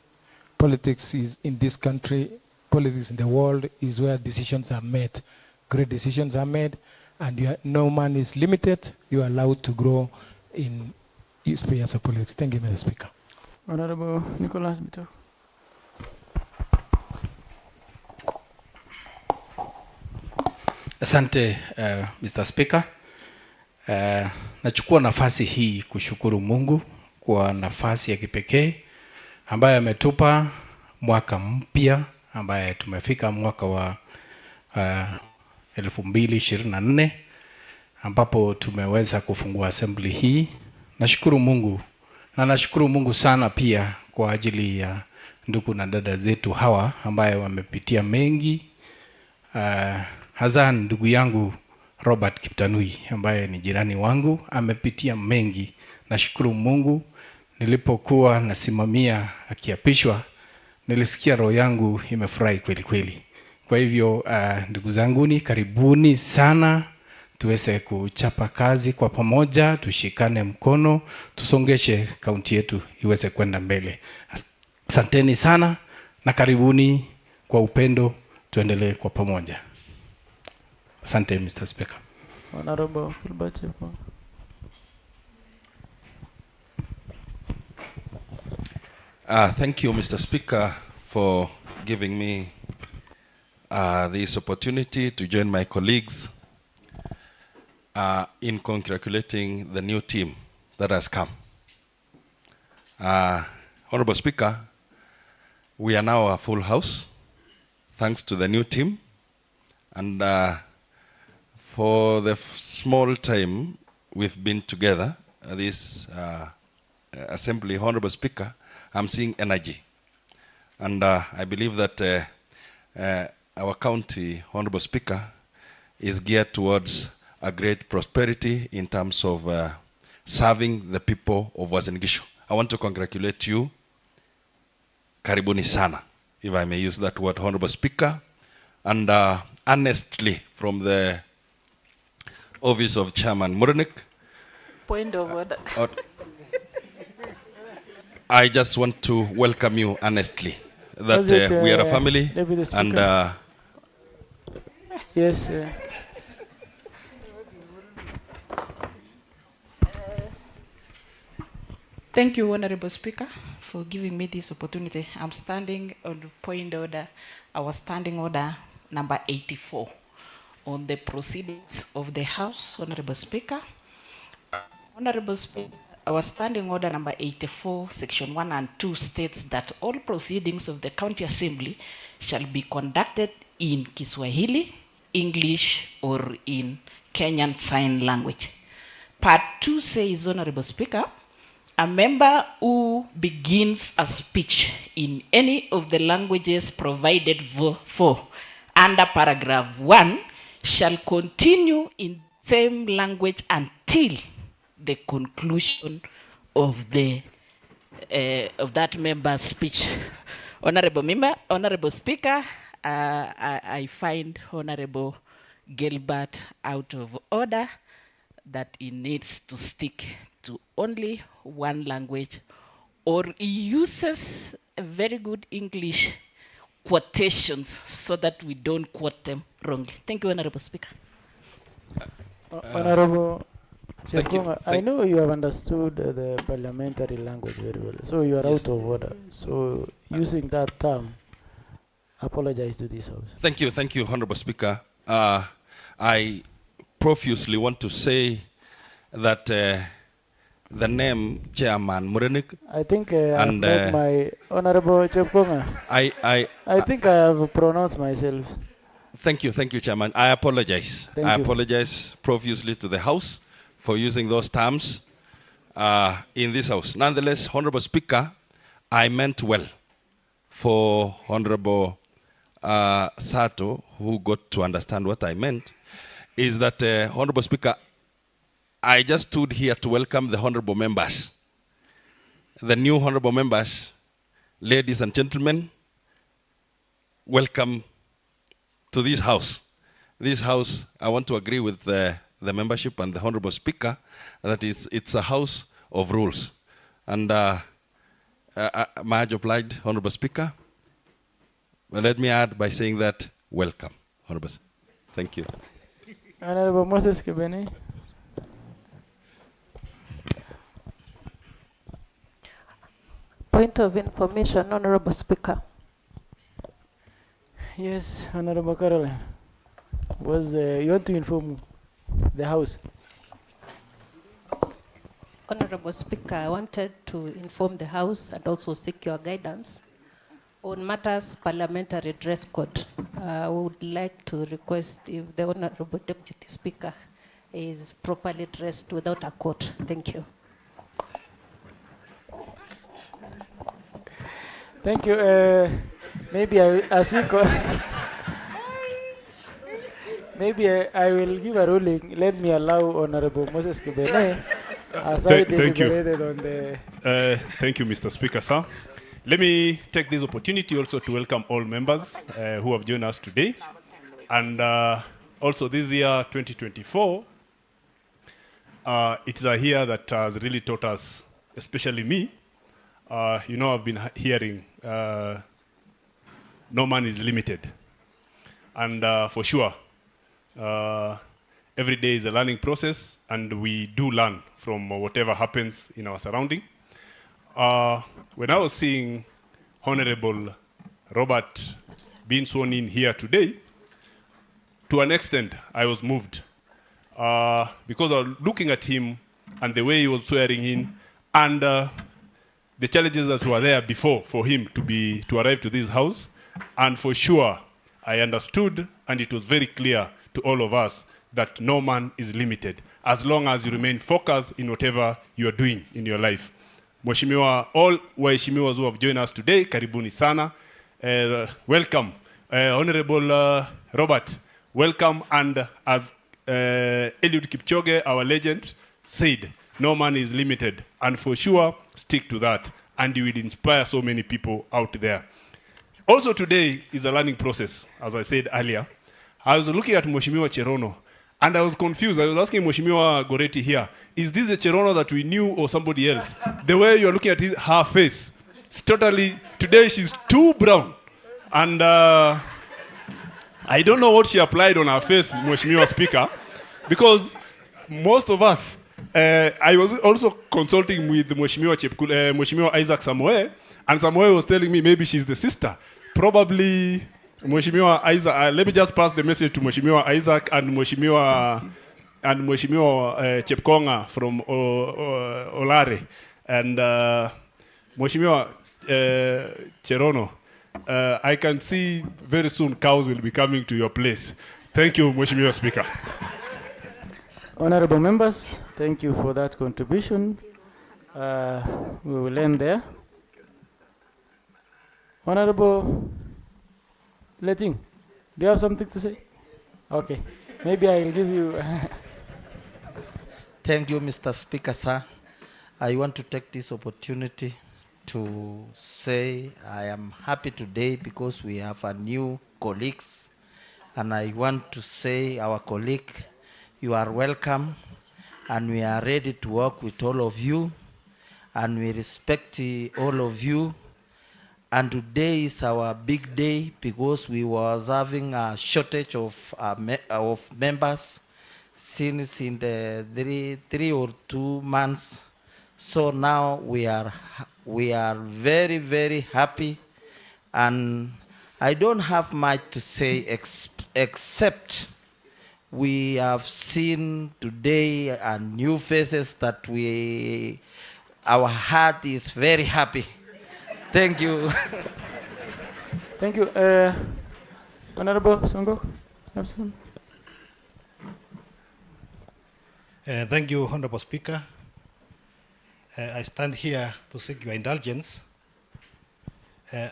Politics is in this country, politics in the world is where decisions are made. Great decisions are made, and no man is limited. You are allowed to grow in spheres of politics. Thank you, Mr. Speaker. Honorable Nicholas Bitok. Asante Mr. Speaker. Nachukua nafasi hii kushukuru Mungu kwa nafasi ya kipekee ambaye ametupa mwaka mpya ambaye tumefika mwaka wa 2024 ambapo tumeweza kufungua assembly hii. Nashukuru Mungu na nashukuru Mungu sana pia kwa ajili ya ndugu na dada zetu hawa ambaye wamepitia mengi. Hazan ndugu yangu Robert Kiptanui ambaye ni jirani wangu amepitia mengi. Nashukuru Mungu, nilipokuwa nasimamia akiapishwa nilisikia roho yangu imefurahi kweli kweli. Kwa hivyo ndugu zanguni, karibuni sana, tuweze kuchapa kazi kwa pamoja, tushikane mkono, tusongeshe kaunti yetu iweze kwenda mbele. Asanteni sana na karibuni kwa upendo, tuendelee kwa pamoja. Asante Mr. Speaker. Honorable Gilbert Chepko. Thank you, Mr. Speaker, for giving me this opportunity to join my colleagues in congratulating the new team that has come. Honorable Speaker, we are now a full house, thanks to the new team. And for the small time we've been together, this assembly, Honorable Speaker, I'm seeing energy. And I believe that our county, Honorable Speaker, is geared towards a great prosperity in terms of serving the people of Uasin Gishu. I want to congratulate you, karibuni sana, if I may use that word, Honorable Speaker. And honestly, from the office of Chairman Muranik, Point of order. I just want to welcome you honestly, that we are a family, and yes. Thank you, Honorable Speaker, for giving me this opportunity. I'm standing on point order, our standing order number 84 on the proceedings of the House, Honorable Speaker. Honorable Speaker, our standing order number 84, section 1 and 2 states that all proceedings of the County Assembly shall be conducted in Kiswahili, English, or in Kenyan Sign Language. Part 2 says, Honorable Speaker, a member who begins a speech in any of the languages provided for under paragraph 1 shall continue in same language until the conclusion of the of that member's speech. Honorable Member, Honorable Speaker, I find Honorable Gilbert out of order, that he needs to stick to only one language, or he uses a very good English quotations so that we don't quote them wrongly. Thank you, Honorable Speaker. Honorable Thank you. I know you have understood the parliamentary language very well, so you are Yes. out of order. So using that term, apologize to this House. Thank you, Honorable Speaker. I profusely want to say that the name Chairman Muranik, I think I've and made my Honorable Chepkonga. I think I have pronounced myself. Thank you, Chairman. I apologize. Thank I you. apologize profusely to the House for using those terms in this House. Nonetheless, Honorable Speaker, I meant well for Honorable Sato, who got to understand what I meant, is that, Honorable Speaker, I just stood here to welcome the honorable members. The new honorable members, ladies and gentlemen, welcome to this House. This House, I want to agree with the membership and the honorable Speaker that it's a house of rules. And much obliged, Honorable Speaker. But let me add by saying that welcome, Honorable. Thank you. Honorable Moses Kibene. Point of information, Honorable Speaker. Yes, Honorable Caroline. You want to inform the House? Honorable Speaker, I wanted to inform the House and also seek your guidance on matters parliamentary dress code. I would like to request if the Honorable Deputy Speaker is properly dressed without a coat. Thank you. Thank you. Maybe as we maybe I will give a ruling. Let me allow Honorable Moses Kibene as I deliberated on the... Thank you, Mr. Speaker, sir. Let me take this opportunity also to welcome all members who have joined us today. And also this year, 2024, it's a year that has really taught us, especially me, I've been hearing no man is limited. And for sure, every day is a learning process, and we do learn from whatever happens in our surrounding. When I was seeing Honorable Robert being sworn in here today, to an extent, I was moved. Because I was looking at him and the way he was swearing in, and the challenges that were there before for him to arrive to this house. And for sure, I understood, and it was very clear to all of us that no man is limited, as long as you remain focused in whatever you are doing in your life. Mheshimiwa, all waheshimiwa who have joined us today, karibuni sana. Welcome. Honorable Robert, welcome. And as Eliud Kipchoge, our legend, said, no man is limited. And for sure, stick to that. And you will inspire so many people out there. Also today is a learning process, as I said earlier. I was looking at Mheshimiwa Cherono, and I was confused. I was asking Mheshimiwa Goreti here, is this a Cherono that we knew or somebody else? The way you're looking at her face, it's totally, today she's too brown. And I don't know what she applied on her face, Mheshimiwa Speaker, because most of us, I was also consulting with Mheshimiwa Isaac Samoe, and Samoe was telling me maybe she's the sister. Probably Mheshimiwa Isaac, let me just pass the message to Mheshimiwa Isaac and Mheshimiwa Chepkonga from Olare. And Mheshimiwa Cherono, I can see very soon cows will be coming to your place. Thank you, Mheshimiwa Speaker. Honorable members, thank you for that contribution. We will end there. Honorable Letting, do you have something to say? Okay, maybe I will give you... Thank you, Mr. Speaker, sir. I want to take this opportunity to say I am happy today because we have a new colleagues, and I want to say our colleague, you are welcome, and we are ready to work with all of you, and we respect all of you. And today is our big day because we was having a shortage of members since in the three or 2 months. So now we are very, very happy, and I don't have much to say except we have seen today new faces that our heart is very happy. Thank you. Thank you. Honorable Songok. Thank you, Honorable Speaker. I stand here to seek your indulgence,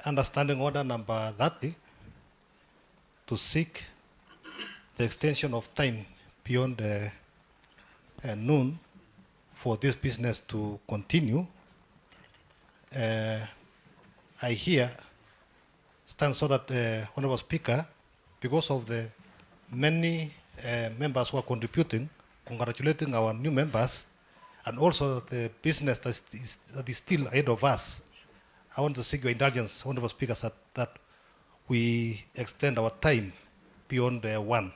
understanding order number 30, to seek the extension of time beyond noon for this business to continue. I here stand so that Honorable Speaker, because of the many members who are contributing, congratulating our new members, and also the business that is still ahead of us, I want to seek your indulgence, Honorable Speaker, that we extend our time beyond 1.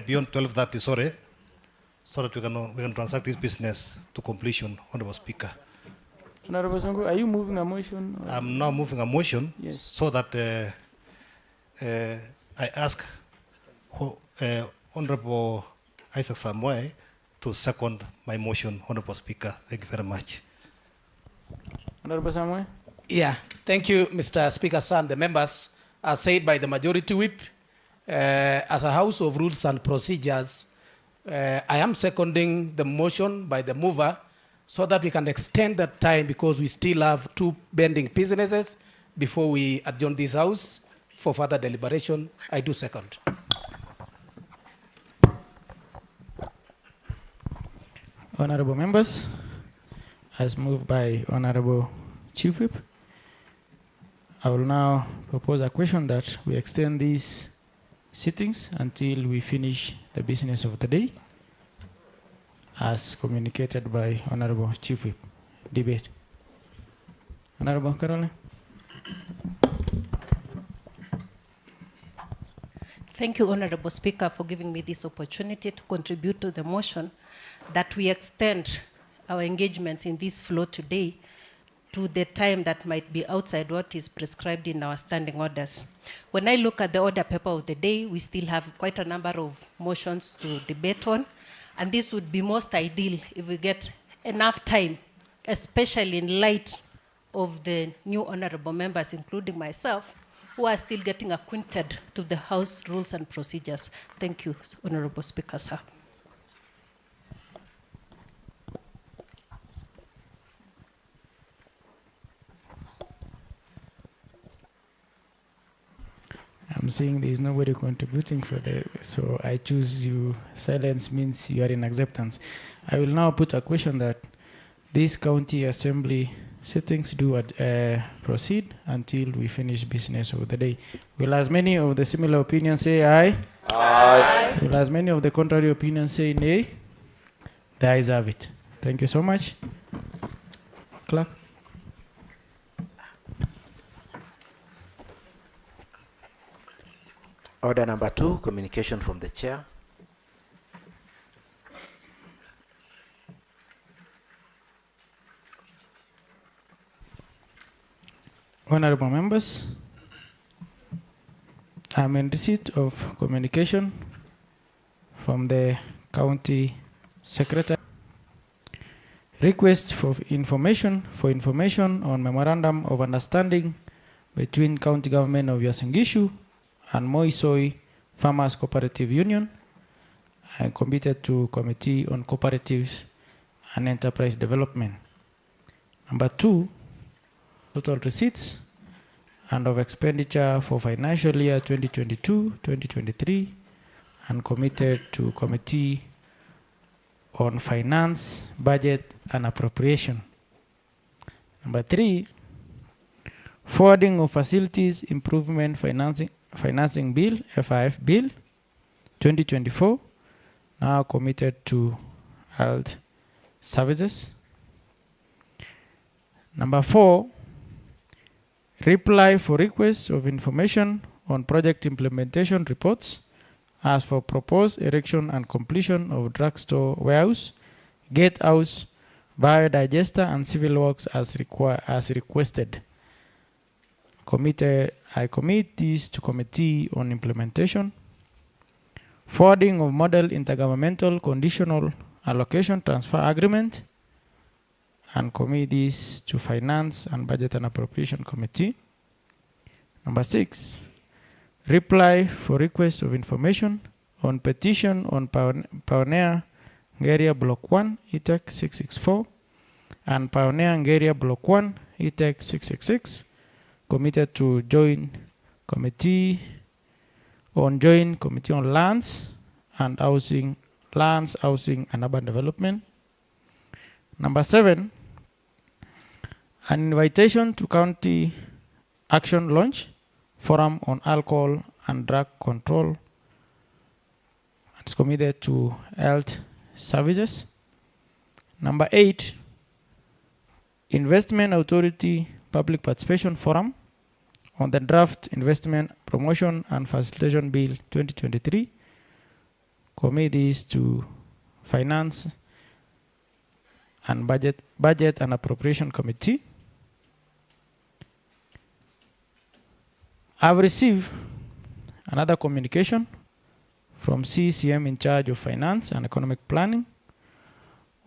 Beyond 12:30, sorry, so that we can transact this business to completion, Honorable Speaker. Honorable Sonko, are you moving a motion? I'm now moving a motion Yes. so that I ask Honorable Isaac Samoei to second my motion, Honorable Speaker. Thank you very much. Honorable Samuel? Yeah, thank you, Mr. Speaker, sir, and the members. As said by the majority whip, as a House of Rules and Procedures, I am seconding the motion by the mover so that we can extend that time because we still have 2 pending businesses before we adjourn this House for further deliberation. I do second. Honorable members, as moved by Honorable Chief Whip, I will now propose a question that we extend these sittings until we finish the business of the day, as communicated by Honorable Chief Whip. Debate. Honorable Caroline. Thank you, Honorable Speaker, for giving me this opportunity to contribute to the motion that we extend our engagements in this floor today to the time that might be outside what is prescribed in our standing orders. When I look at the order paper of the day, we still have quite a number of motions to debate on, and this would be most ideal if we get enough time, especially in light of the new honorable members, including myself, who are still getting acquainted to the House rules and procedures. Thank you, Honorable Speaker, sir. I'm seeing there is nobody contributing for the, so I choose you. Silence means you are in acceptance. I will now put a question that these county assembly sittings do proceed until we finish business of the day. Will as many of the similar opinions say aye? Aye. Will as many of the contrary opinions say nay? The ayes have it. Thank you so much. Clerk. Order number 2, communication from the chair. Honorable members, I'm in receipt of communication from the county secretary. Request for information on memorandum of understanding between county government of Uasin Gishu and Moisoi Farmers Cooperative Union, and committed to Committee on Cooperatives and Enterprise Development. Number 2, total receipts and of expenditure for financial year 2022-2023, and committed to Committee on Finance, Budget and Appropriation. Number 3, forwarding of Facilities Improvement Financing Bill, FIF Bill 2024, now committed to Health Services. Number 4, reply for requests of information on project implementation reports as for proposed erection and completion of drugstore warehouse, gatehouse, biodigester and civil works as requested. I commit these to Committee on Implementation. Forwarding of Model Intergovernmental Conditional Allocation Transfer Agreement, and commit these to Finance and Budget and Appropriation Committee. Number 6, reply for request of information on petition on Pioneer Area Block 1, ETEC 664, and Pioneer Area Block 1, ETEC 666, committed to Joint Committee on Lands and Housing, Lands, Housing and Urban Development. Number 7, an invitation to County Action Launch Forum on Alcohol and Drug Control. It's committed to Health Services. Number 8, Investment Authority Public Participation Forum on the Draft Investment Promotion and Facilitation Bill 2023. Committees to Finance and Budget and Appropriation Committee. I've received another communication from CCM in charge of Finance and Economic Planning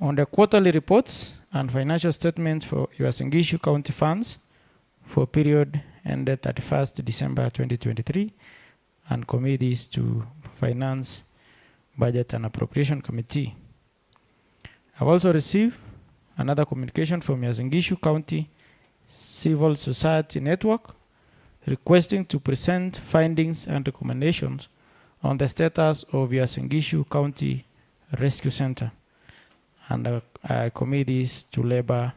on the quarterly reports and financial statements for Uasin County funds for period ended 31st December 2023, and committees to Finance, Budget and Appropriation Committee. I've also received another communication from Uasin County Civil Society Network requesting to present findings and recommendations on the status of Uasin County Rescue Center and committees to Labor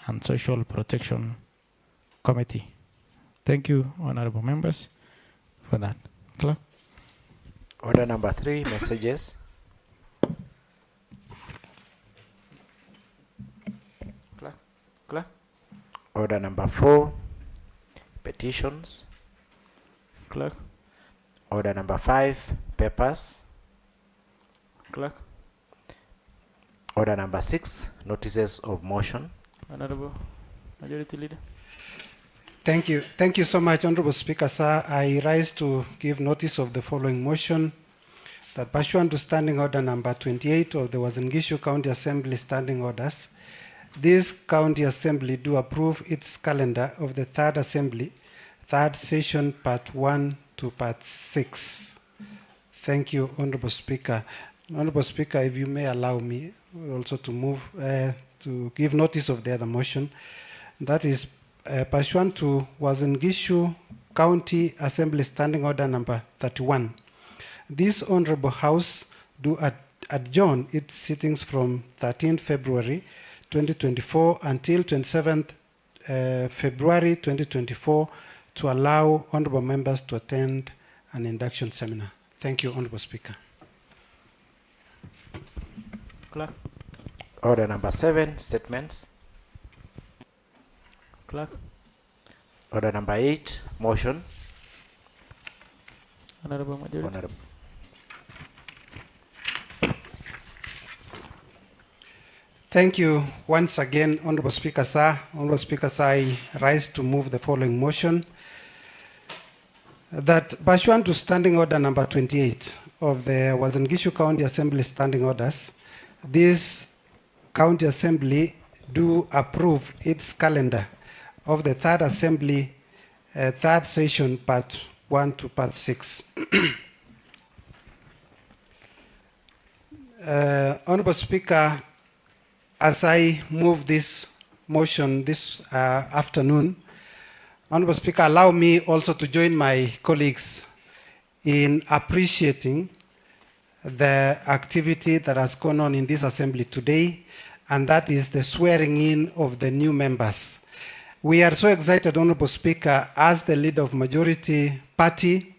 and Social Protection Committee. Thank you, honorable members, for that. Clerk. Order number 3, messages. Clerk. Order number 4, petitions. Clerk. Order number 5, papers. Clerk. Order number 6, notices of motion. Honorable Majority Leader. Thank you. Thank you so much, Honorable Speaker, sir. I rise to give notice of the following motion that pursuant to Standing Order number 28 of the Uasin County Assembly Standing Orders, this County Assembly do approve its calendar of the third Assembly, third session, part 1 to part 6. Thank you, Honorable Speaker. Honorable Speaker, if you may allow me also to move to give notice of the other motion, that is pursuant to Uasin County Assembly Standing Order number 31. This Honorable House do adjourn its sittings from 13th February 2024 until 27th February 2024 to allow honorable members to attend an induction seminar. Thank you, Honorable Speaker. Clerk. Order number 7, statements. Clerk. Order number 8, motion. Honorable Majority. Honorable. Thank you once again, Honorable Speaker, sir. Honorable Speaker, sir, I rise to move the following motion that pursuant to Standing Order number 28 of the Uasin County Assembly Standing Orders, this County Assembly do approve its calendar of the third Assembly, third session, part 1 to part 6. Honorable Speaker, as I move this motion this afternoon, Honorable Speaker, allow me also to join my colleagues in appreciating the activity that has gone on in this assembly today, and that is the swearing in of the new members. We are so excited, Honorable Speaker, as the leader of majority party.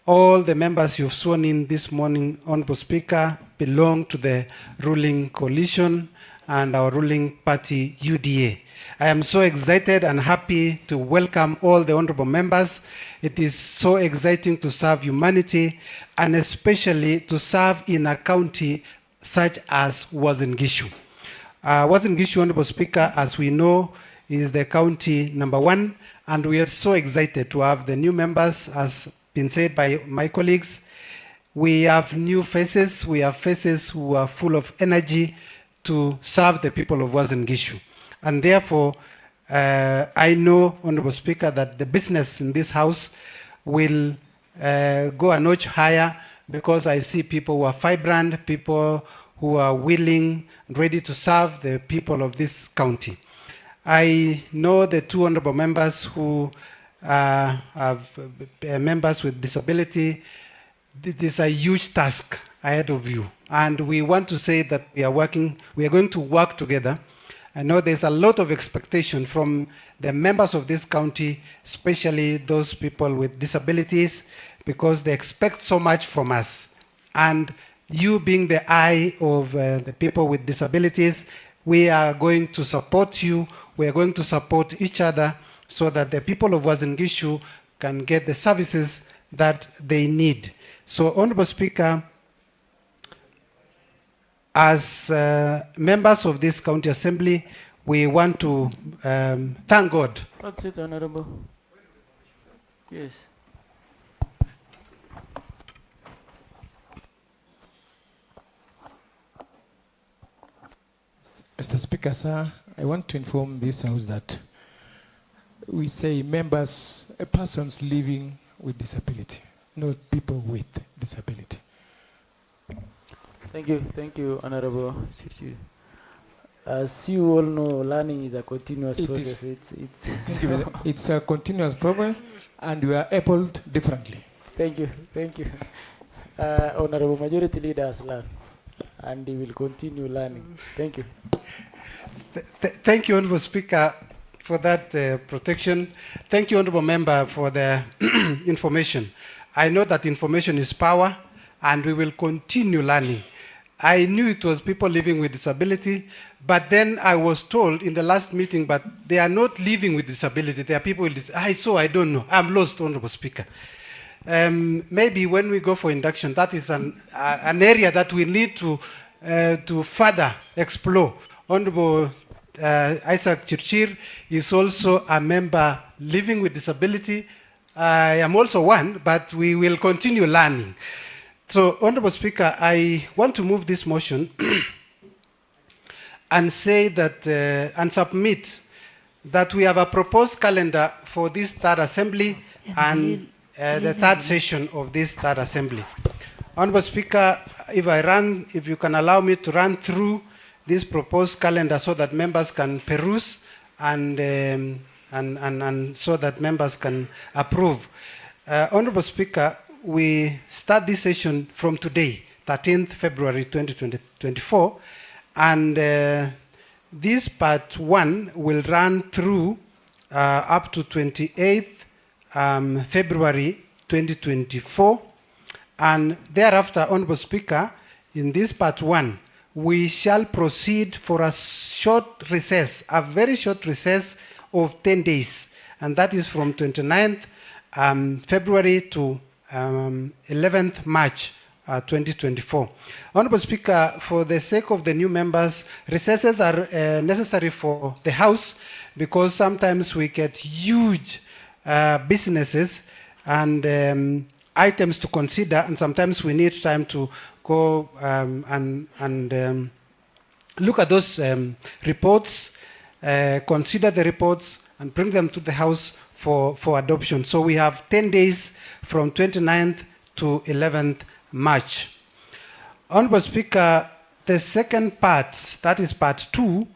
All the members you've sworn in this morning, Honorable Speaker, belong to the ruling coalition and our ruling party, UDA. I am so excited and happy to welcome all the honorable members. It is so exciting to serve humanity and especially to serve in a county such as Uasin Gishu. Uasin Gishu, Honorable Speaker, as we know, is the county number 1, and we are so excited to have the new members, as been said by my colleagues. We have new faces. We have faces who are full of energy to serve the people of Uasin Gishu. And therefore, I know, Honorable Speaker, that the business in this house will go a notch higher because I see people who are vibrant, people who are willing, ready to serve the people of this county. I know the two honorable members who have members with disability. It is a huge task ahead of you. And we want to say that we are going to work together. I know there's a lot of expectation from the members of this county, especially those people with disabilities, because they expect so much from us. And you being the eye of the people with disabilities, we are going to support you. We are going to support each other so that the people of Uasin Gishu can get the services that they need. So, Honorable Speaker, as members of this county assembly, we want to thank God. That's it, Honorable. Yes. Mr. Speaker, sir, I want to inform this House that we say members, persons living with disability, not people with disability. Thank you, Honorable Chirchir. As you all know, learning is a continuous process. It's a continuous process, and we are able differently. Thank you. Honorable Majority Leader has learned, and he will continue learning. Thank you. Thank you, Honorable Speaker, for that protection. Thank you, Honorable Member, for the information. I know that information is power, and we will continue learning. I knew it was people living with disability, but then I was told in the last meeting, but they are not living with disability. They are people with disability. So I don't know. I'm lost, Honorable Speaker. Maybe when we go for induction, that is an area that we need to further explore. Honorable Isaac Chirchir is also a member living with disability. I am also one, but we will continue learning. So, Honorable Speaker, I want to move this motion and say that, and submit that we have a proposed calendar for this third assembly and the third session of this third assembly. Honorable Speaker, if you can allow me to run through this proposed calendar so that members can peruse and so that members can approve. Honorable Speaker, we start this session from today, 13th February 2024, and this part 1 will run through up to 28th February 2024, and thereafter, Honorable Speaker, in this part 1, we shall proceed for a short recess, a very short recess of 10 days, and that is from 29th February to 11th March 2024. Honorable Speaker, for the sake of the new members, recesses are necessary for the House because sometimes we get huge businesses and items to consider, and sometimes we need time to go and look at those reports, consider the reports, and bring them to the House for adoption. So we have 10 days from 29th to 11th March. Honorable Speaker, the second part, that is part 2,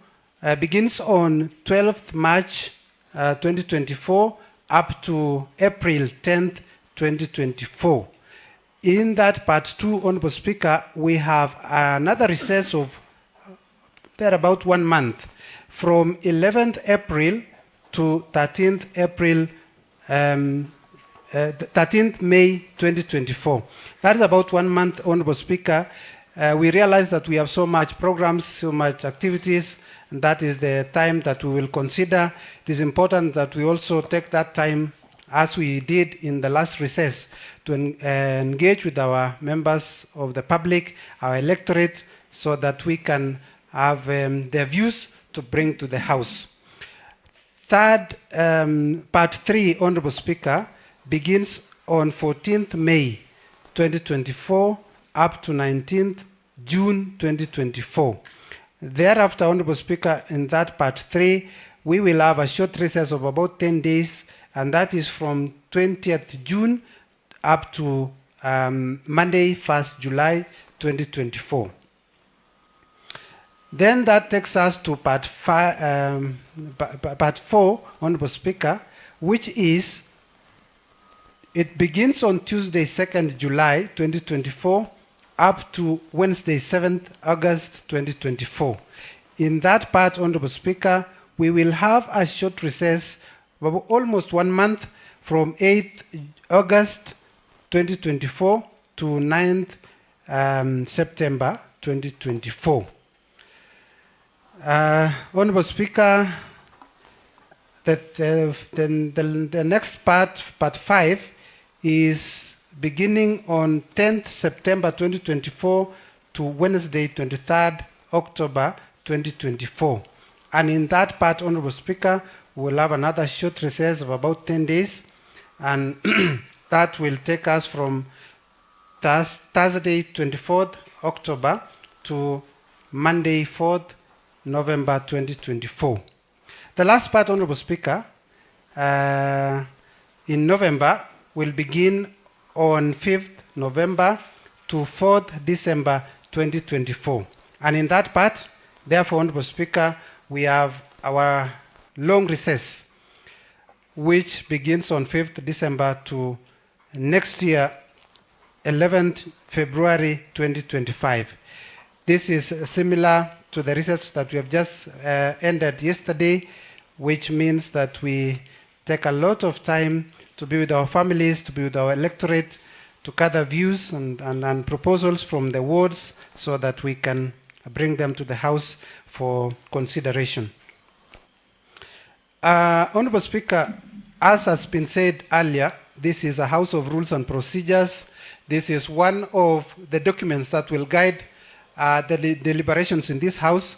begins on 12th March 2024 up to April 10th, 2024. In that part 2, Honorable Speaker, we have another recess of about 1 month from 11th April to 13th April, 13th May 2024. That is about 1 month, Honorable Speaker. We realize that we have so much programs, so much activities, and that is the time that we will consider. It is important that we also take that time, as we did in the last recess, to engage with our members of the public, our electorate, so that we can have their views to bring to the House. Third, part 3, Honorable Speaker, begins on 14th May 2024 up to 19th June 2024. Thereafter, Honorable Speaker, in that part 3, we will have a short recess of about 10 days, and that is from 20th June up to Monday, 1st July 2024. Then that takes us to part 4, Honorable Speaker, which is, it begins on Tuesday, 2nd July 2024, up to Wednesday, 7th August 2024. In that part, Honorable Speaker, we will have a short recess of almost 1 month from 8th August 2024 to 9th September 2024. Honorable Speaker, the next part, part 5, is beginning on 10th September 2024 to Wednesday 23rd October 2024. And in that part, Honorable Speaker, we'll have another short recess of about 10 days, and that will take us from Thursday 24th October to Monday 4th November 2024. The last part, Honorable Speaker, in November will begin on 5th November to 4th December 2024. And in that part, therefore, Honorable Speaker, we have our long recess, which begins on 5th December to next year, 11th February 2025. This is similar to the recess that we have just ended yesterday, which means that we take a lot of time to be with our families, to be with our electorate, to gather views and proposals from the wards so that we can bring them to the House for consideration. Honorable Speaker, as has been said earlier, this is a House of Rules and Procedures. This is one of the documents that will guide the deliberations in this House.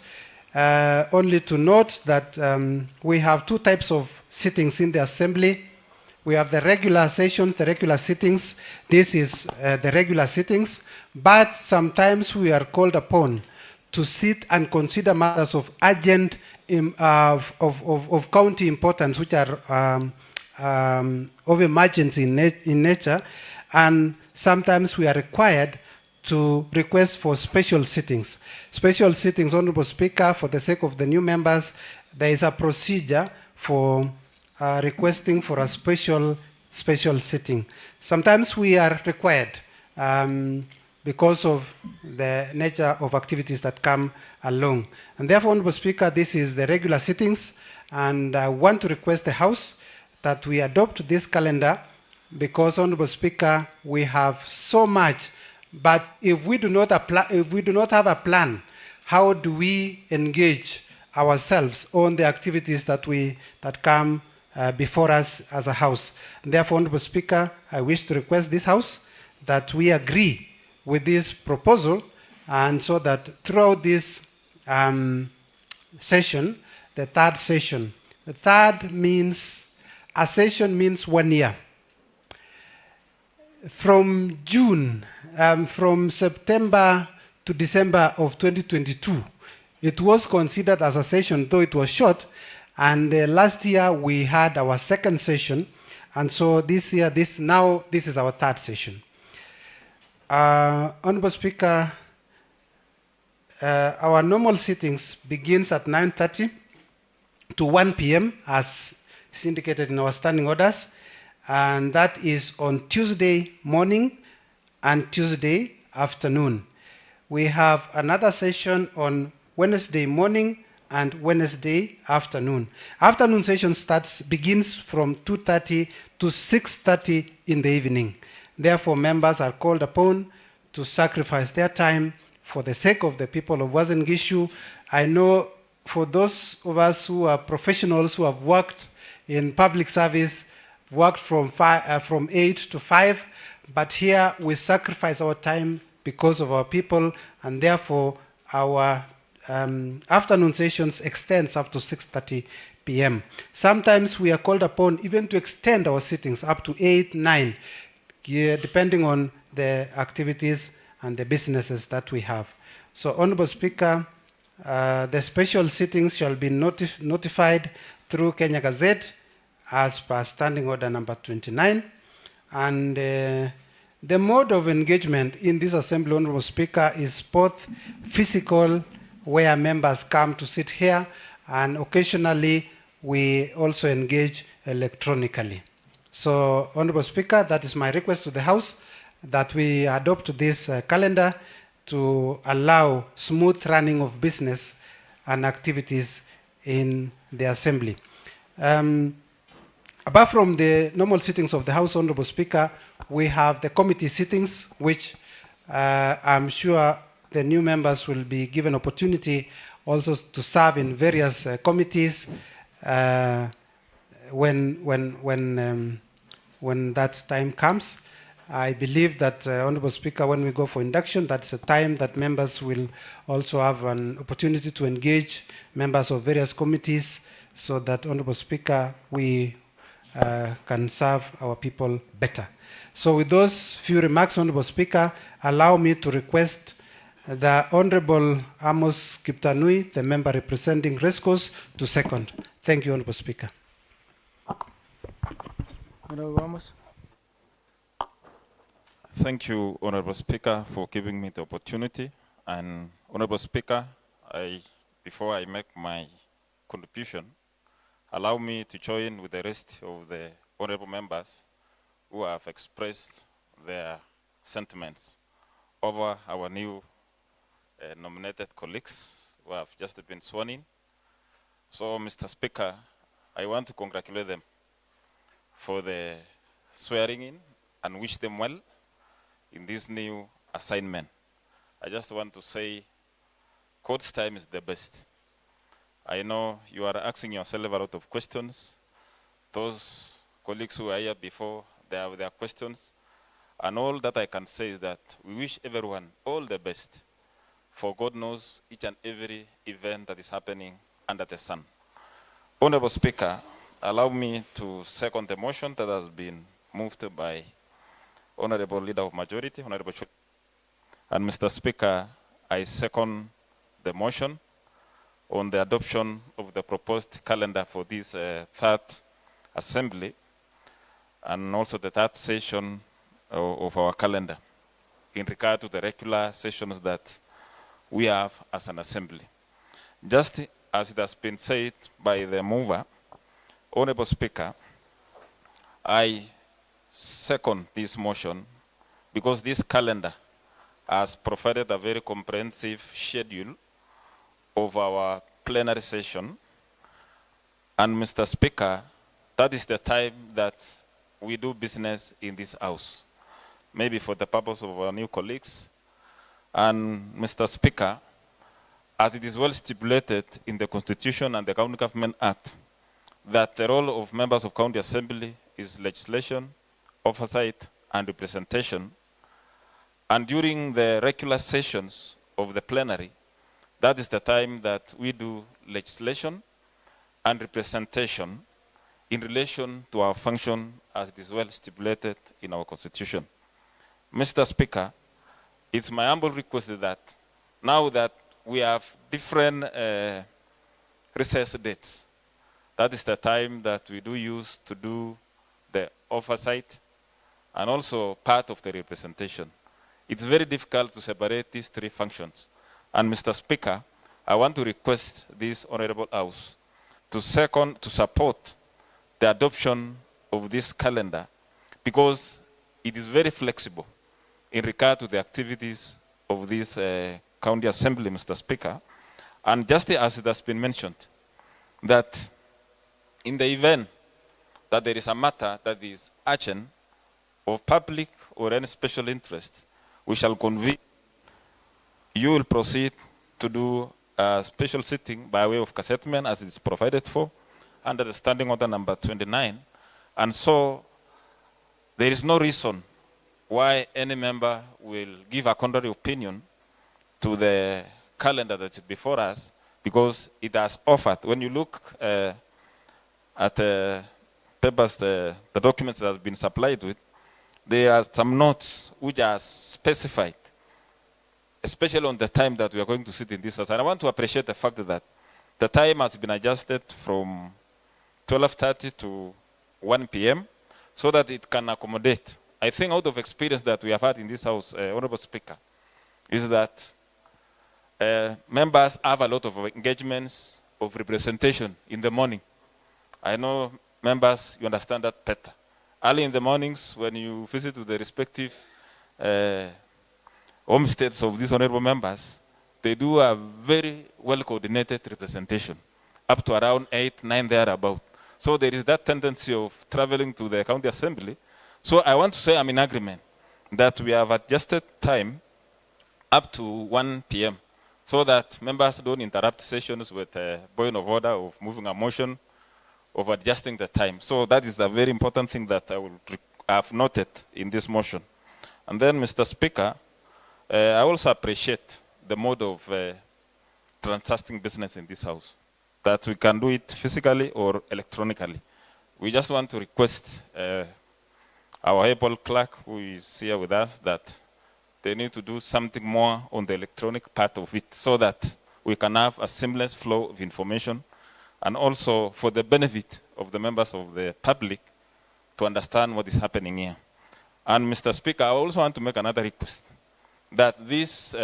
Only to note that we have two types of sittings in the Assembly. We have the regular sessions, the regular sittings. This is the regular sittings, but sometimes we are called upon to sit and consider matters of urgent, of county importance, which are of emergency in nature, and sometimes we are required to request for special sittings. Special sittings, Honorable Speaker, for the sake of the new members, there is a procedure for requesting for a special sitting. Sometimes we are required because of the nature of activities that come along. And therefore, Honorable Speaker, this is the regular sittings, and I want to request the House that we adopt this calendar because, Honorable Speaker, we have so much, but if we do not have a plan, how do we engage ourselves on the activities that come before us as a House? And therefore, Honorable Speaker, I wish to request this House that we agree with this proposal, and so that throughout this session, the third session, the third means, a session means 1 year. From June, from September to December of 2022, it was considered as a session, though it was short, and last year we had our second session, and so this year, this is our third session. Honorable Speaker, our normal sittings begins at 9:30 to 1 p.m. as is indicated in our standing orders, and that is on Tuesday morning and Tuesday afternoon. We have another session on Wednesday morning and Wednesday afternoon. Afternoon session begins from 2:30 to 6:30 in the evening. Therefore, members are called upon to sacrifice their time for the sake of the people of Uasin Gishu. I know for those of us who are professionals who have worked in public service, worked from 8 to 5, but here we sacrifice our time because of our people, and therefore our afternoon sessions extends up to 6:30 p.m. Sometimes we are called upon even to extend our sittings up to 8, 9, depending on the activities and the businesses that we have. So, Honorable Speaker, the special sittings shall be notified through Kenya Gazette as per Standing Order number 29. And the mode of engagement in this Assembly, Honorable Speaker, is both physical, where members come to sit here, and occasionally we also engage electronically. So, Honorable Speaker, that is my request to the House, that we adopt this calendar to allow smooth running of business and activities in the Assembly. Apart from the normal sittings of the House, Honorable Speaker, we have the committee sittings, which I'm sure the new members will be given opportunity also to serve in various committees when that time comes. I believe that, Honorable Speaker, when we go for induction, that's a time that members will also have an opportunity to engage members of various committees so that, Honorable Speaker, we can serve our people better. So with those few remarks, Honorable Speaker, allow me to request the Honorable Amos Kiptanui, the member representing Rescos, to second. Thank you, Honorable Speaker. Honorable Amos. Thank you, Honorable Speaker, for giving me the opportunity. And Honorable Speaker, before I make my contribution, allow me to join with the rest of the honorable members who have expressed their sentiments over our new nominated colleagues who have just been sworn in. So, Mr. Speaker, I want to congratulate them for the swearing in and wish them well in this new assignment. I just want to say, court's time is the best. I know you are asking yourself a lot of questions. Those colleagues who are here before, they have their questions. And all that I can say is that we wish everyone all the best, for God knows each and every event that is happening under the sun. Honorable Speaker, allow me to second the motion that has been moved by Honorable Leader of Majority, Honorable Choi. And Mr. Speaker, I second the motion on the adoption of the proposed calendar for this third assembly and also the third session of our calendar in regard to the regular sessions that we have as an assembly. Just as it has been said by the mover, Honorable Speaker, I second this motion because this calendar has provided a very comprehensive schedule of our plenary session. And Mr. Speaker, that is the time that we do business in this house, maybe for the purpose of our new colleagues. And Mr. Speaker, as it is well stipulated in the Constitution and the County Government Act, that the role of members of County Assembly is legislation, oversight, and representation. And during the regular sessions of the plenary, that is the time that we do legislation and representation in relation to our function as it is well stipulated in our Constitution. Mr. Speaker, it's my humble request that now that we have different recess dates, that is the time that we do use to do the oversight and also part of the representation. It's very difficult to separate these three functions. And Mr. Speaker, I want to request this Honorable House to support the adoption of this calendar because it is very flexible in regard to the activities of this County Assembly, Mr. Speaker. And just as it has been mentioned, that in the event that there is a matter that is urgent of public or any special interest, we shall convene. You will proceed to do a special sitting by way of cassettement as it is provided for under the Standing Order number 29. And so there is no reason why any member will give a contrary opinion to the calendar that is before us, because it has offered. When you look at the papers, the documents that have been supplied with, there are some notes which are specified, especially on the time that we are going to sit in this house. And I want to appreciate the fact that the time has been adjusted from 12:30 to 1 p.m. so that it can accommodate. I think out of experience that we have had in this house, Honorable Speaker, is that members have a lot of engagements of representation in the morning. I know members, you understand that better. Early in the mornings, when you visit to the respective homesteads of these honorable members, they do a very well-coordinated representation, up to around 8, 9 thereabout. So there is that tendency of traveling to the county assembly. So I want to say I'm in agreement that we have adjusted time up to 1 p.m. so that members don't interrupt sessions with a point of order of moving a motion, of adjusting the time. So that is a very important thing that I have noted in this motion. And then, Mr. Speaker, I also appreciate the mode of transacting business in this House, that we can do it physically or electronically. We just want to request our able clerk who is here with us that they need to do something more on the electronic part of it so that we can have a seamless flow of information, and also for the benefit of the members of the public to understand what is happening here. And Mr. Speaker, I also want to make another request that this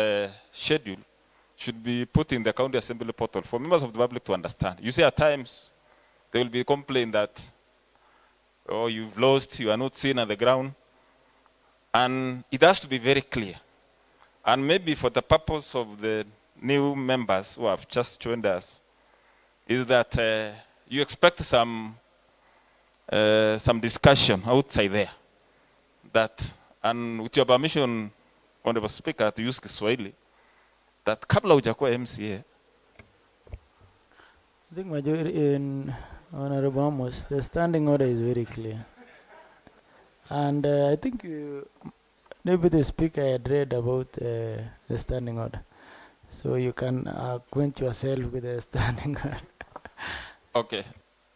schedule should be put in the County Assembly portal for members of the public to understand. You see, at times, there will be a complaint that, oh, you've lost, you are not seen at the ground. And it has to be very clear. And maybe for the purpose of the new members who have just joined us, is that you expect some discussion outside there. That, and with your permission, Honorable Speaker, to use Kiswahili, that kabla hujakuwa MCA. I think majority in Honorable Amos, the standing order is very clear. And I think Deputy Speaker had read about the standing order. So you can acquaint yourself with the standing order. Okay,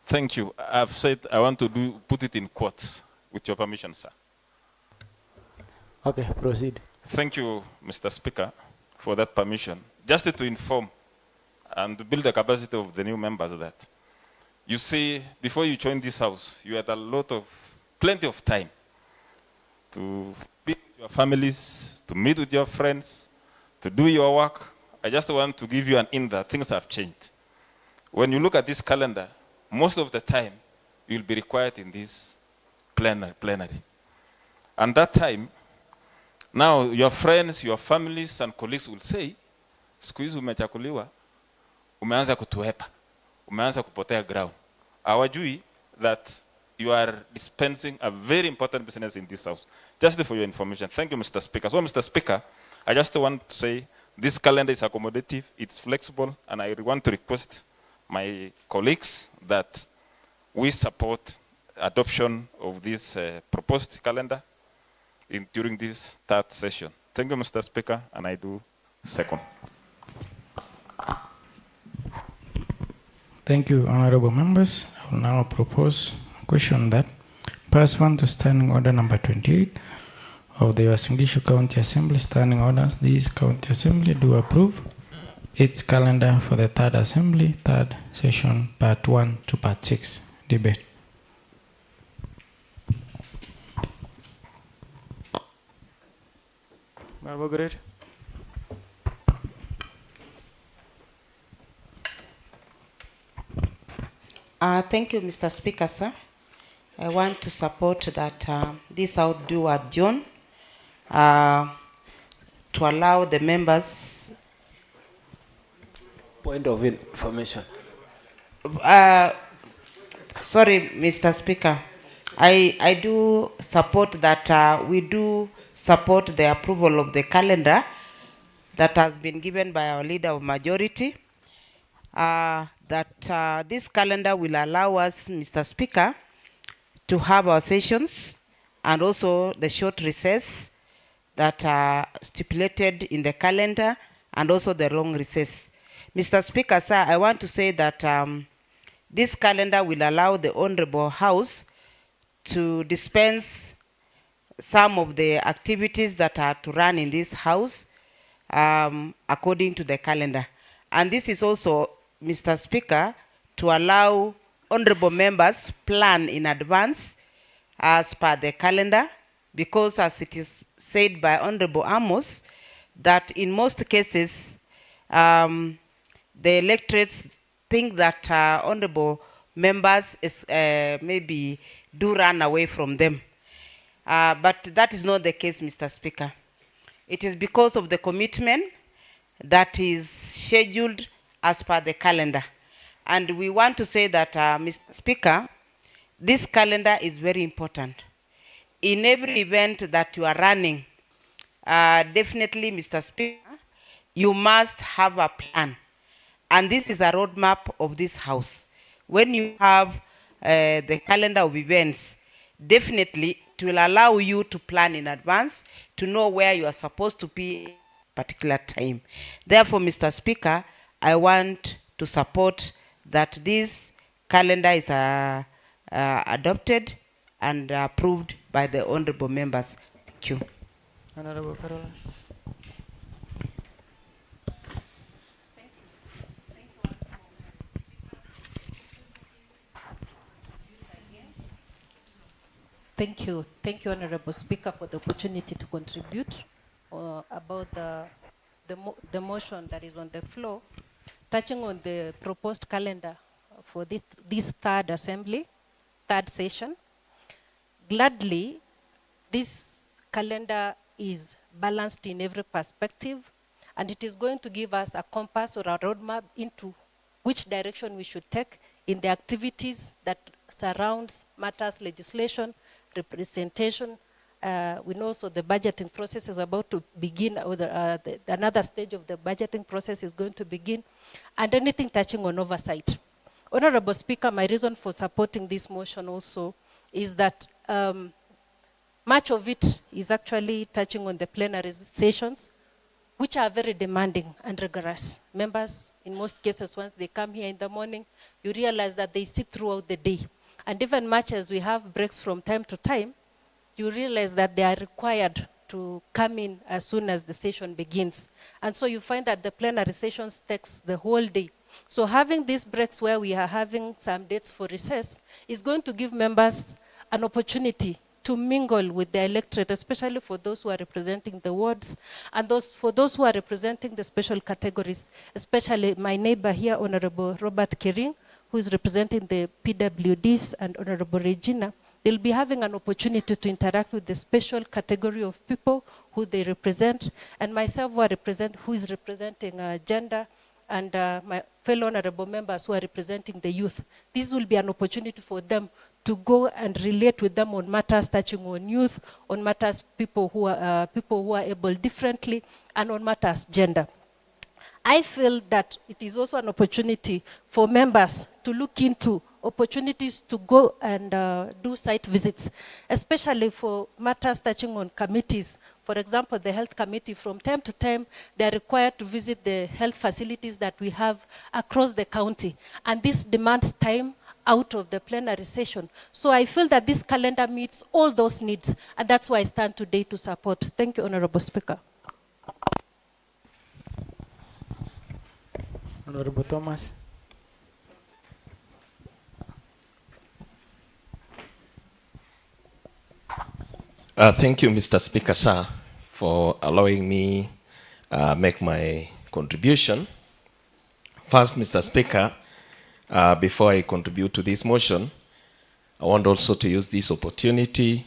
thank you. I've said I want to put it in quotes, with your permission, sir. Okay, proceed. Thank you, Mr. Speaker, for that permission. Just to inform and to build the capacity of the new members that, you see, before you joined this House, you had plenty of time to be with your families, to meet with your friends, to do your work. I just want to give you an in that things have changed. When you look at this calendar, most of the time, you'll be required in this plenary. And that time, now your friends, your families and colleagues will say, siku hizi umechakuliwa, umeanza kutuhepa, umeanza kupotea ground. Hawajui that you are dispensing a very important business in this House. Just for your information. Thank you, Mr. Speaker. So, Mr. Speaker, I just want to say this calendar is accommodative, it's flexible, and I want to request my colleagues that we support adoption of this proposed calendar during this third session. Thank you, Mr. Speaker, and I do second. Thank you, honorable members. I will now propose a question that pursuant to standing order number 28 of the Uasin Gishu County Assembly standing orders, this County Assembly do approve its calendar for the third assembly, third session, part 1 to part 6. Debate. Margaret. Thank you, Mr. Speaker, sir. I want to support that this outdo adjourn to allow the members. Point of information. Sorry, Mr. Speaker. I do support that we do support the approval of the calendar that has been given by our leader of majority. That this calendar will allow us, Mr. Speaker, to have our sessions and also the short recess that are stipulated in the calendar and also the long recess. Mr. Speaker, sir, I want to say that this calendar will allow the Honorable House to dispense some of the activities that are to run in this House according to the calendar. And this is also, Mr. Speaker, to allow honorable members plan in advance as per the calendar, because as it is said by Honorable Amos, that in most cases, the electorates think that honorable members maybe do run away from them. But that is not the case, Mr. Speaker. It is because of the commitment that is scheduled as per the calendar. And we want to say that, Mr. Speaker, this calendar is very important. In every event that you are running, definitely, Mr. Speaker, you must have a plan. And this is a roadmap of this house. When you have the calendar of events, definitely it will allow you to plan in advance, to know where you are supposed to be at a particular time. Therefore, Mr. Speaker, I want to support that this calendar is adopted and approved by the honorable members. Thank you. Honorable Caroline. Thank you. Thank you, Honorable Speaker, for the opportunity to contribute about the motion that is on the floor, touching on the proposed calendar for this third assembly, third session. Gladly, this calendar is balanced in every perspective, and it is going to give us a compass or a roadmap into which direction we should take in the activities that surrounds matters legislation, representation. We know also the budgeting process is about to begin, or another stage of the budgeting process is going to begin, and anything touching on oversight. Honorable Speaker, my reason for supporting this motion also is that much of it is actually touching on the plenary sessions, which are very demanding and rigorous. Members, in most cases, once they come here in the morning, you realize that they sit throughout the day. And even much as we have breaks from time to time, you realize that they are required to come in as soon as the session begins. And so you find that the plenary sessions takes the whole day. So having these breaks where we are having some dates for recess is going to give members an opportunity to mingle with the electorate, especially for those who are representing the wards, and for those who are representing the special categories, especially my neighbor here, Honorable Robert Kering, who is representing the PWDs, and Honorable Regina. They'll be having an opportunity to interact with the special category of people who they represent, and myself who is representing gender, and my fellow honorable members who are representing the youth. This will be an opportunity for them to go and relate with them on matters touching on youth, on matters people who are able differently, and on matters gender. I feel that it is also an opportunity for members to look into opportunities to go and do site visits, especially for matters touching on committees. For example, the health committee, from time to time, they are required to visit the health facilities that we have across the county. And this demands time out of the plenary session. So I feel that this calendar meets all those needs, and that's why I stand today to support. Thank you, Honorable Speaker. Honorable Thomas. Thank you, Mr. Speaker, sir, for allowing me make my contribution. First, Mr. Speaker, before I contribute to this motion, I want also to use this opportunity,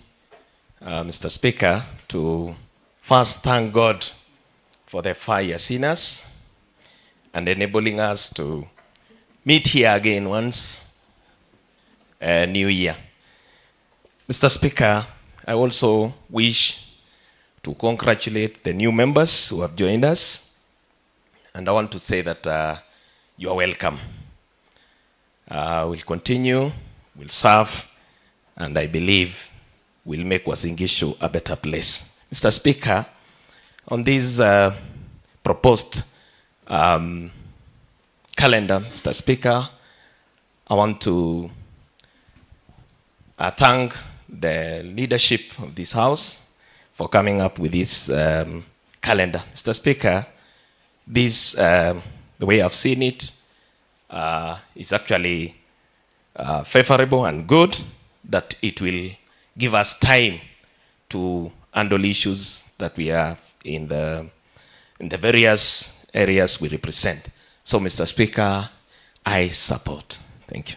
Mr. Speaker, to first thank God for the 5 years in us and enabling us to meet here again once a new year. Mr. Speaker, I also wish to congratulate the new members who have joined us, and I want to say that you are welcome. We'll continue, we'll serve, and I believe we'll make Uasin Gishu a better place. Mr. Speaker, on this proposed calendar, Mr. Speaker, I want to thank the leadership of this House for coming up with this calendar. Mr. Speaker, this, the way I've seen it, is actually favorable and good, that it will give us time to handle issues that we have in the various areas we represent. So, Mr. Speaker, I support. Thank you.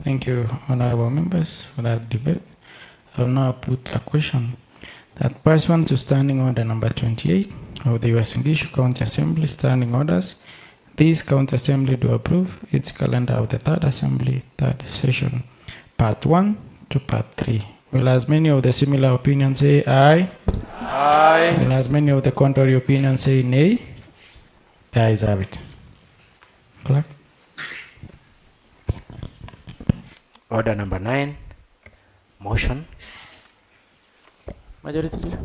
Thank you, honorable members, for that debate. I will now put a question that pursuant to Standing Order number 28 of the Uasin Gishu County Assembly Standing Orders, this County Assembly do approve its calendar of the third Assembly, third session, Part 1 to Part 3. Will as many of the similar opinions say aye? Aye. Will as many of the contrary opinions say nay? The ayes have it. Clerk. Order number 9. Motion. Majority Leader.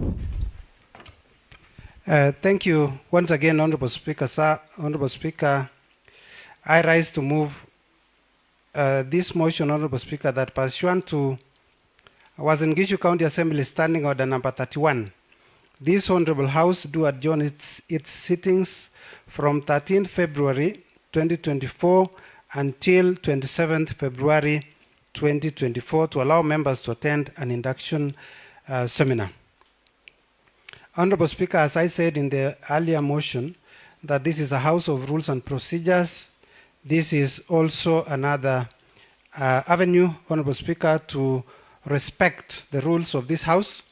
Thank you once again, Honorable Speaker. Sir, Honorable Speaker, I rise to move this motion, Honorable Speaker, that pursuant to Uasin Gishu County Assembly Standing Order number 31, this Honorable House do adjourn its sittings from 13th February 2024 until 27th February 2024 to allow members to attend an induction seminar. Honorable Speaker, as I said in the earlier motion, that this is a house of rules and procedures. This is also another avenue, Honorable Speaker, to respect the rules of this house,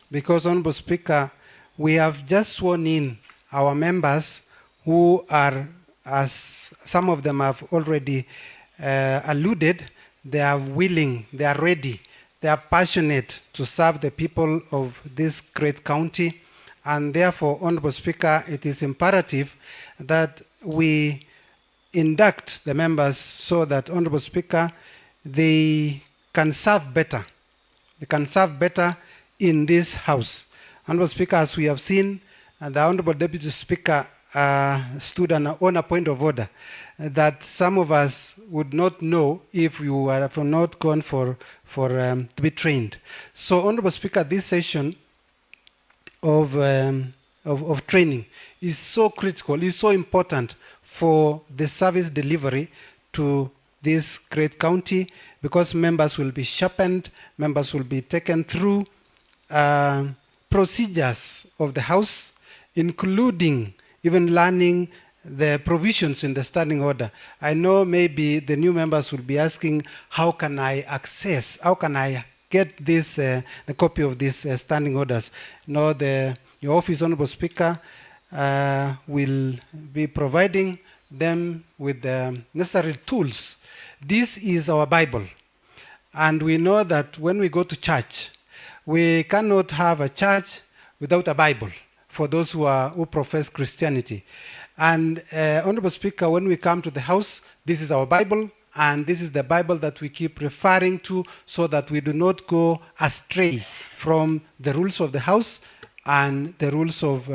because, Honorable Speaker, we have just sworn in our members who are, as some of them have already alluded, they are willing, they are ready, they are passionate to serve the people of this great county. And therefore, Honorable Speaker, it is imperative that we induct the members so that, Honorable Speaker, they can serve better. They can serve better in this house. Honorable Speaker, as we have seen, the Honorable Deputy Speaker stood on a point of order that some of us would not know if we were not gone to be trained. So, Honorable Speaker, this session of training is so critical, is so important for the service delivery to this great county, because members will be sharpened, members will be taken through procedures of the house, including even learning the provisions in the standing order. I know maybe the new members will be asking, how can I access, how can I get this, the copy of these standing orders? No, your office, Honorable Speaker, will be providing them with the necessary tools. This is our Bible. And we know that when we go to church, we cannot have a church without a Bible for those who profess Christianity. And Honorable Speaker, when we come to the house, this is our Bible, and this is the Bible that we keep referring to so that we do not go astray from the rules of the house and the rules of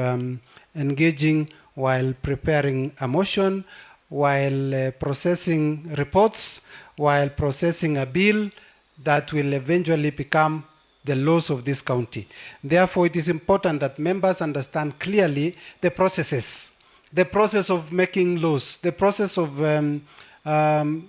engaging while preparing a motion, while processing reports, while processing a bill that will eventually become the laws of this county. Therefore, it is important that members understand clearly the processes, the process of making laws, the process of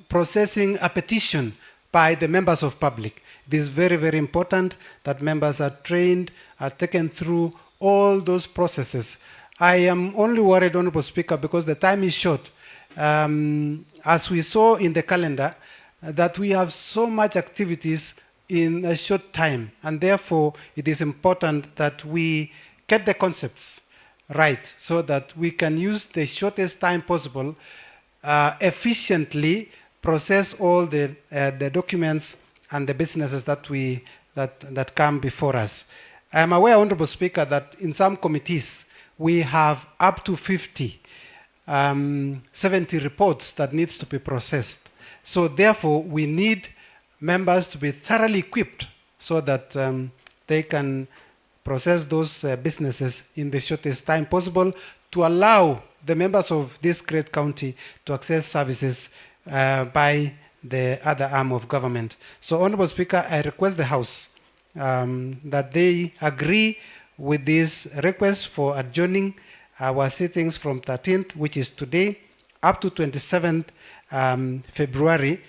processing a petition by the members of public. It is very, very important that members are trained, are taken through all those processes. I am only worried, Honorable Speaker, because the time is short. As we saw in the calendar, that we have so much activities in a short time, and therefore it is important that we get the concepts right so that we can use the shortest time possible, efficiently process all the documents and the businesses that come before us. I am aware, Honorable Speaker, that in some committees we have up to 70 reports that needs to be processed. So therefore, we need members to be thoroughly equipped so that they can process those businesses in the shortest time possible to allow the members of this great county to access services by the other arm of government. So, Honorable Speaker, I request the House that they agree with this request for adjourning our sittings from 13th, which is today, up to 27th February,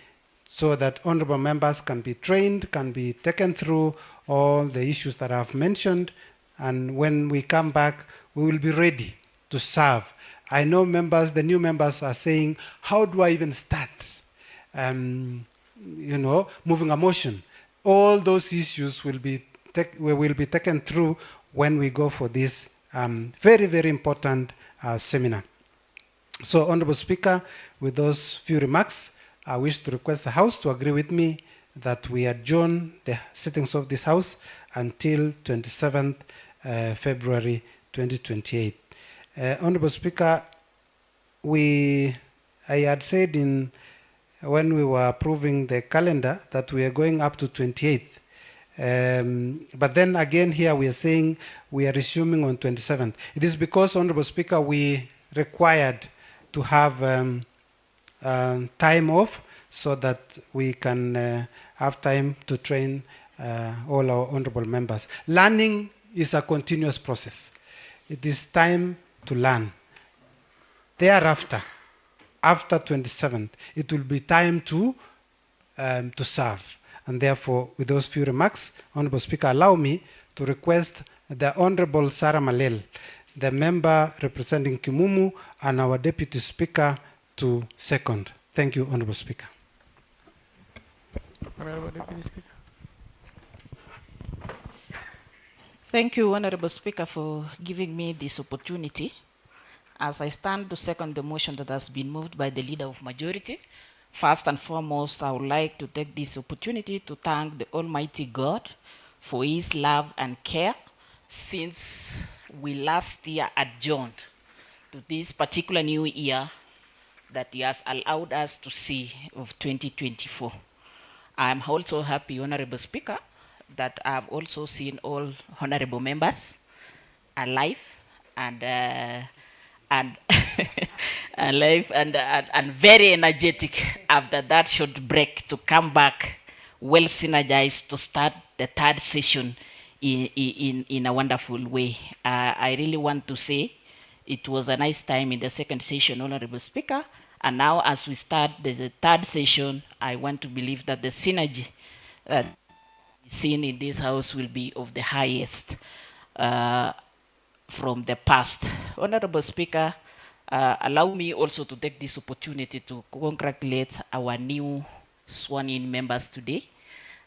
so that honorable members can be trained, can be taken through all the issues that I've mentioned, and when we come back, we will be ready to serve. I know members, the new members are saying, how do I even start? Moving a motion. All those issues will be taken through when we go for this very, very important seminar. So, Honorable Speaker, with those few remarks, I wish to request the House to agree with me that we adjourn the sittings of this House until 27th February 2028. Honorable Speaker, I had said when we were approving the calendar that we are going up to 28th. But then again here we are saying we are resuming on 27th. It is because, Honorable Speaker, we required to have time off so that we can have time to train all our honorable members. Learning is a continuous process. It is time to learn. Thereafter, after 27th, it will be time to serve. And therefore, with those few remarks, Honorable Speaker, allow me to request the Honorable Sarah Malel, the member representing Kimumu, and our Deputy Speaker to second. Thank you, Honorable Speaker. Honorable Deputy Speaker. Thank you, Honorable Speaker, for giving me this opportunity. As I stand to second the motion that has been moved by the Leader of Majority, first and foremost, I would like to take this opportunity to thank the Almighty God for His love and care since we last year adjourned to this particular new year that He has allowed us to see of 2024. I am also happy, Honorable Speaker, that I have also seen all honorable members alive and alive and very energetic after that short break to come back well synergized to start the third session in a wonderful way. I really want to say it was a nice time in the second session, Honorable Speaker, and now as we start the third session, I want to believe that the synergy seen in this House will be of the highest from the past. Honorable Speaker, allow me also to take this opportunity to congratulate our new sworn-in members today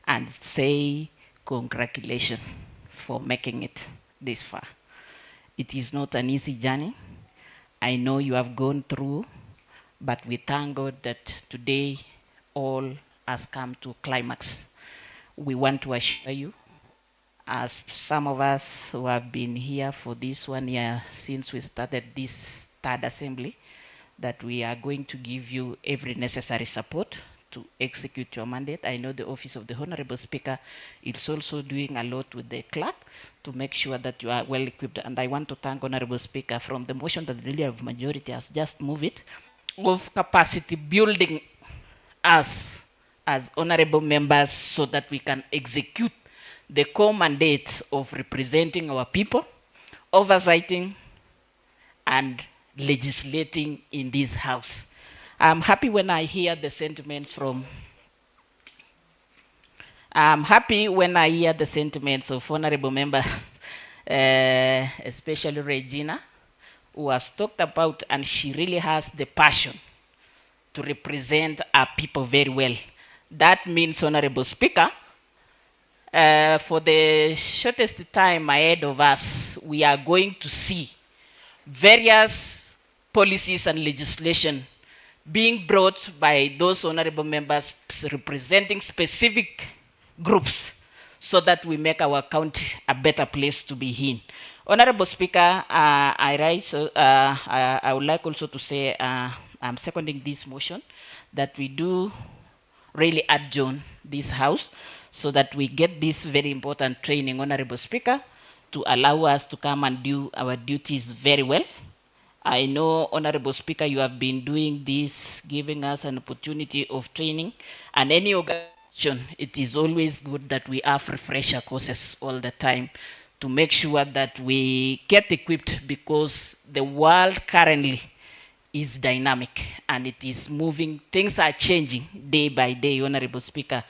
and say congratulations for making it this far. It is not an easy journey. I know you have gone through, but we thank God that today all has come to climax. We want to assure you, as some of us who have been here for this 1 year since we started this third assembly, that we are going to give you every necessary support to execute your mandate. I know the Office of the Honorable Speaker is also doing a lot with the clerk to make sure that you are well equipped. And I want to thank Honorable Speaker from the motion that the Leader of Majority has just moved it, of capacity building us as honorable members so that we can execute the core mandate of representing our people, oversighting and legislating in this House. I'm happy when I hear the sentiments from of honorable member, especially Regina, who has talked about, and she really has the passion to represent our people very well. That means, Honorable Speaker, for the shortest time ahead of us, we are going to see various policies and legislation being brought by those honorable members representing specific groups so that we make our county a better place to be in. Honorable Speaker, I would like also to say I'm seconding this motion that we do really adjourn this House so that we get this very important training, Honorable Speaker, to allow us to come and do our duties very well. I know, Honorable Speaker, you have been doing this, giving us an opportunity of training, and any organization, it is always good that we have refresher courses all the time to make sure that we get equipped, because the world currently is dynamic and it is moving. Things are changing day by day, Honorable Speaker.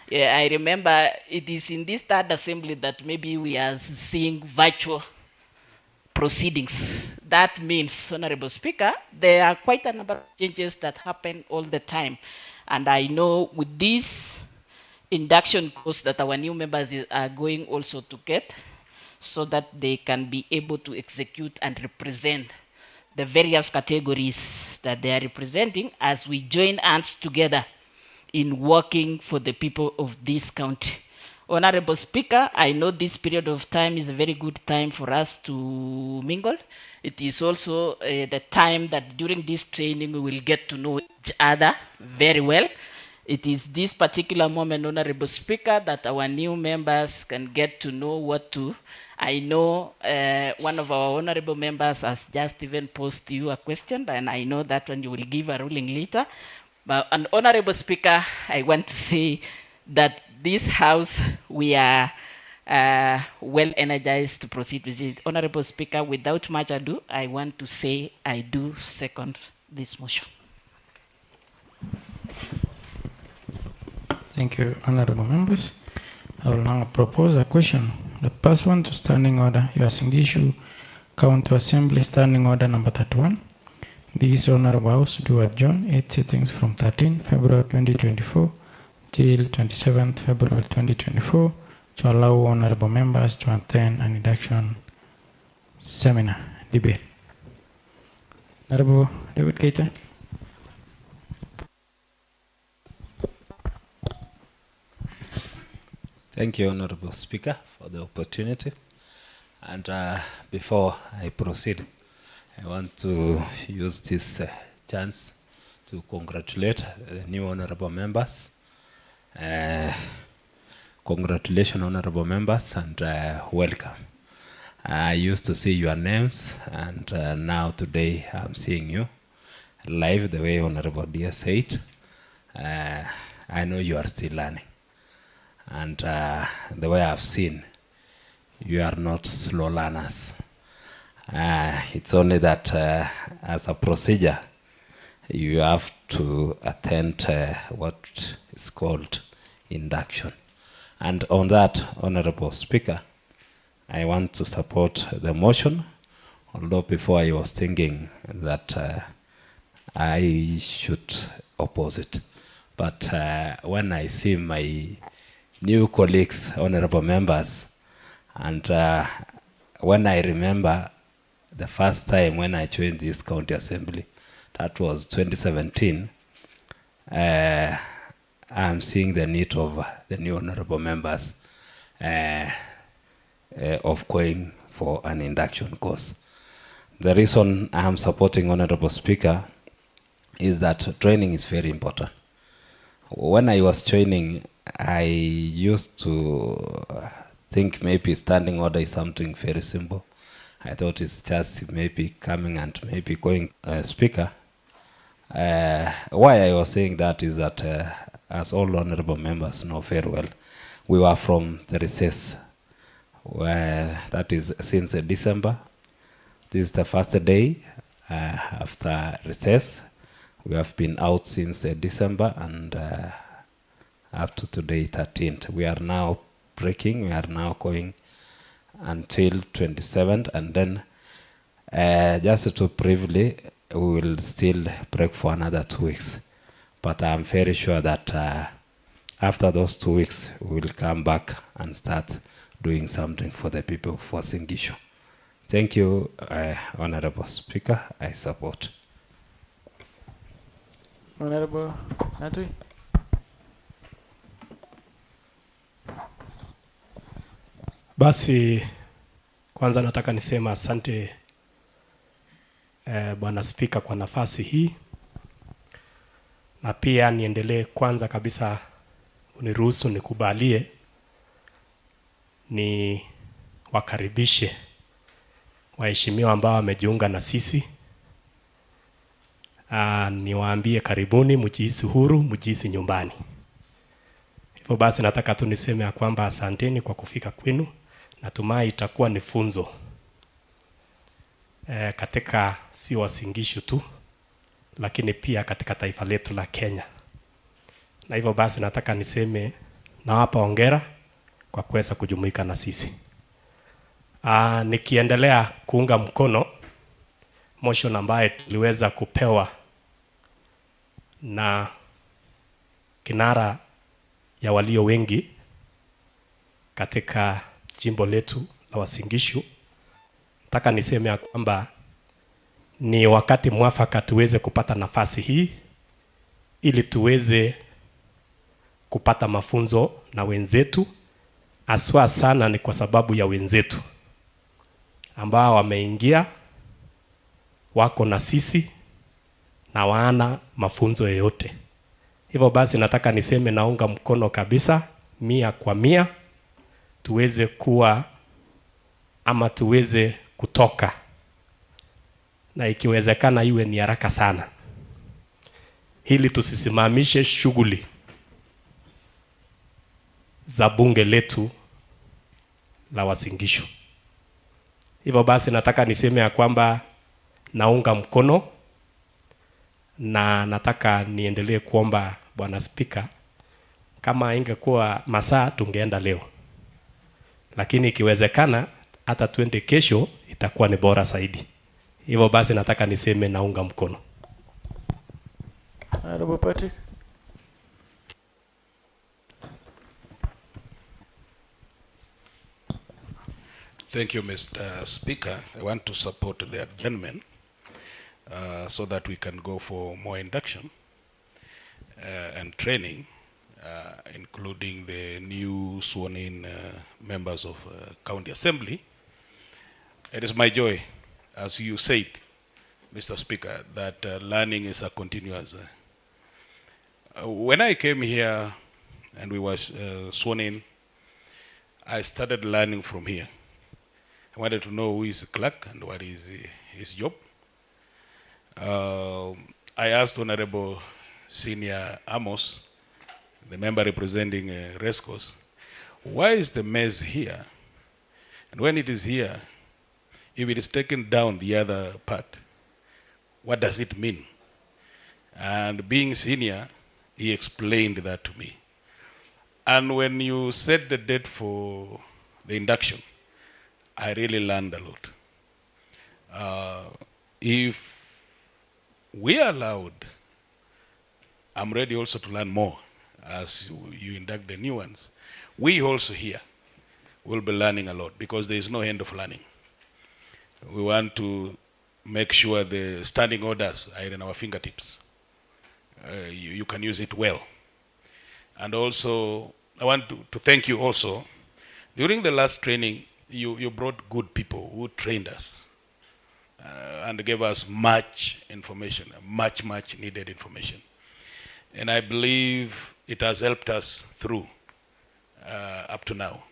I remember it is in this third assembly that maybe we are seeing virtual proceedings. That means, Honorable Speaker, there are quite a number of changes that happen all the time. And I know with this induction course that our new members are going also to get, so that they can be able to execute and represent the various categories that they are representing as we join hands together in working for the people of this county. Honorable Speaker, I know this period of time is a very good time for us to mingle. It is also the time that during this training we will get to know each other very well. It is this particular moment, Honorable Speaker, that our new members can get to know what to. I know one of our honorable members has just even posed you a question, and I know that one you will give a ruling later. But, an Honorable Speaker, I want to say that this House, we are well energized to proceed with it. Honorable Speaker, without much ado, I want to say I do second this motion. Thank you, honorable members. I will now propose a question. The person to standing order, your Singishu County Assembly Standing Order number 31. This honorable House do adjourn 8 sittings from 13 February 2024 till 27th February 2024 to allow honorable members to attend an induction seminar debate. Honorable David Keita. Thank you, Honorable Speaker, for the opportunity. And before I proceed, I want to use this chance to congratulate the new honorable members. Congratulations, honorable members, and welcome. I used to see your names, and now today I'm seeing you live the way Honorable Dia said. I know you are still learning. And the way I've seen, you are not slow learners. It's only that as a procedure, you have to attend what is called induction. And on that, Honorable Speaker, I want to support the motion, although before I was thinking that I should oppose it. But when I see my new colleagues, honorable members, and when I remember the first time when I joined this county assembly, that was 2017, I'm seeing the need of the new honorable members of going for an induction course. The reason I'm supporting Honorable Speaker is that training is very important. When I was training, I used to think maybe standing order is something very simple. I thought it's just maybe coming and maybe going speaker. Why I was saying that is that as all honorable members know very well, we were from the recess, where that is since December. This is the first day after recess. We have been out since December and up to today, 13th. We are now breaking. We are now going until 27th, and then just to briefly, we will still break for another 2 weeks. But I'm very sure that after those 2 weeks, we will come back and start doing something for the people for Singishu. Thank you, Honorable Speaker. I support. Honorable Natui. Basi kwanza nataka nisema asante Bwana Spika kwa nafasi hii, na pia niendelee kwanza kabisa uniruhusu nikubalie ni wakaribishe waheshimiwa ambao wamejiunga na sisi. Niwaambie karibuni, mjihisi huru, mjihisi nyumbani. Hivyo basi nataka tu niseme ya kwamba asanteni kwa kufika kwenu. Natumai itakuwa ni funzo katika si Wasingishu tu, lakini pia katika taifa letu la Kenya. Na hivyo basi nataka niseme nawapa hongera kwa kuweza kujumuika na sisi. Nikiendelea kuunga mkono motion ambaye tuliweza kupewa na kinara ya walio wengi katika jimbo letu la Wasingishu, nataka niseme ya kwamba ni wakati mwafaka tuweze kupata nafasi hii ili tuweze kupata mafunzo na wenzetu, aswa sana ni kwa sababu ya wenzetu ambao wameingia, wako na sisi na wana mafunzo yoyote. Hivyo basi nataka niseme naunga mkono kabisa 100% tuweze kuwa ama tuweze kutoka, na ikiwezekana iwe ni haraka sana, ili tusisimamishe shughuli za bunge letu la Uasin Gishu. Hivyo basi nataka niseme ya kwamba naunga mkono, na nataka niendelee kuomba Bwana Spika, kama ingekuwa masaa tungeenda leo, lakini ikiwezekana hata twende kesho itakuwa ni bora zaidi. Hivyo basi nataka niseme naunga mkono. Honorable Patrick. Thank you, Mr. Speaker. I want to support the adjournment so that we can go for more induction and training, including the new sworn-in members of County Assembly. It is my joy, as you said, Mr. Speaker, that learning is a continuous. When I came here and we were sworn in, I started learning from here. I wanted to know who is clerk and what is his job. I asked Honorable Senior Amos, the member representing Rescos, why is the maize here? And when it is here, if it is taken down the other part, what does it mean? And being senior, he explained that to me. And when you set the date for the induction, I really learned a lot. If we are allowed, I'm ready also to learn more as you induct the new ones. We also here will be learning a lot because there is no end of learning. We want to make sure the standing orders are in our fingertips. You can use it well. And also, I want to thank you also. During the last training, you brought good people who trained us and gave us much information, much needed information. And I believe it has helped us through up to now.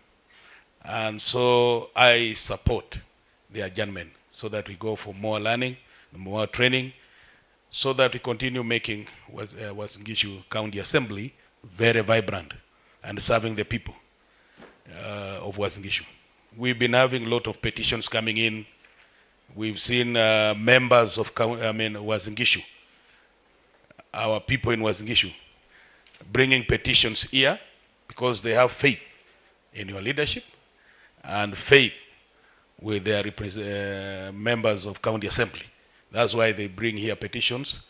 And so I support the adjournment so that we go for more learning, more training, so that we continue making Uasin Gishu County Assembly very vibrant and serving the people of Uasin Gishu. We've been having a lot of petitions coming in. We've seen members of Uasin Gishu, our people in Uasin Gishu, bringing petitions here because they have faith in your leadership and faith with their members of County Assembly. That's why they bring here petitions.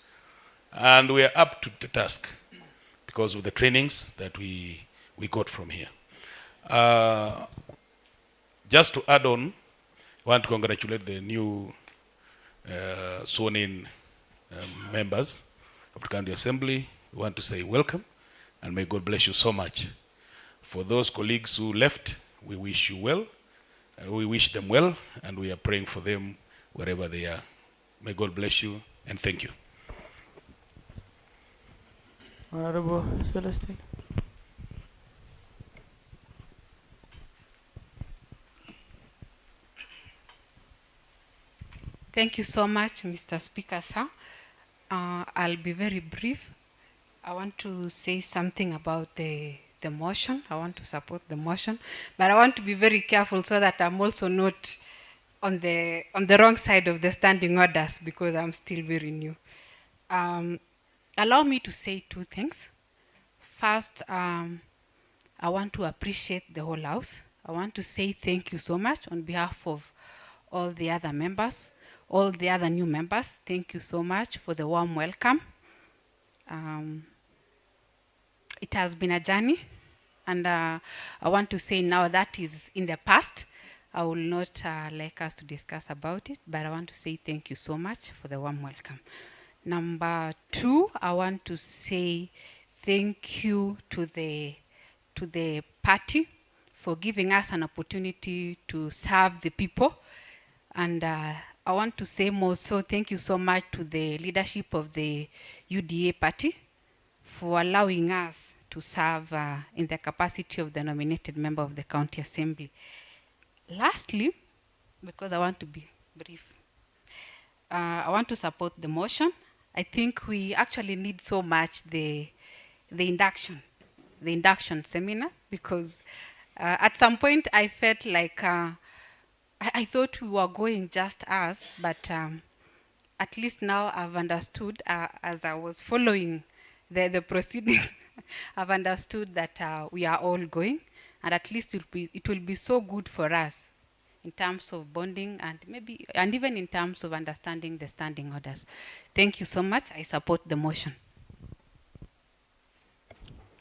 And we are up to the task because of the trainings that we got from here. Just to add on, I want to congratulate the new sworn-in members of the County Assembly. We want to say welcome and may God bless you so much. For those colleagues who left, we wish you well. We wish them well and we are praying for them wherever they are. May God bless you and thank you. Honorable Celestine. Thank you so much, Mr. Speaker, sir. I'll be very brief. I want to say something about the motion. I want to support the motion, but I want to be very careful so that I'm also not on the wrong side of the standing orders because I'm still very new. Allow me to say two things. First, I want to appreciate the whole House. I want to say thank you so much on behalf of all the other members, all the other new members. Thank you so much for the warm welcome. It has been a journey, and I want to say now that is in the past. I will not like us to discuss about it, but I want to say thank you so much for the warm welcome. Number two, I want to say thank you to the party for giving us an opportunity to serve the people. And I want to say more so thank you so much to the leadership of the UDA party for allowing us to serve in the capacity of the nominated member of the County Assembly. Lastly, because I want to be brief, I want to support the motion. I think we actually need so much the induction seminar, because at some point I felt like I thought we were going just us, but at least now I've understood as I was following the proceedings, I've understood that we are all going, and at least it will be so good for us in terms of bonding and even in terms of understanding the standing orders. Thank you so much. I support the motion.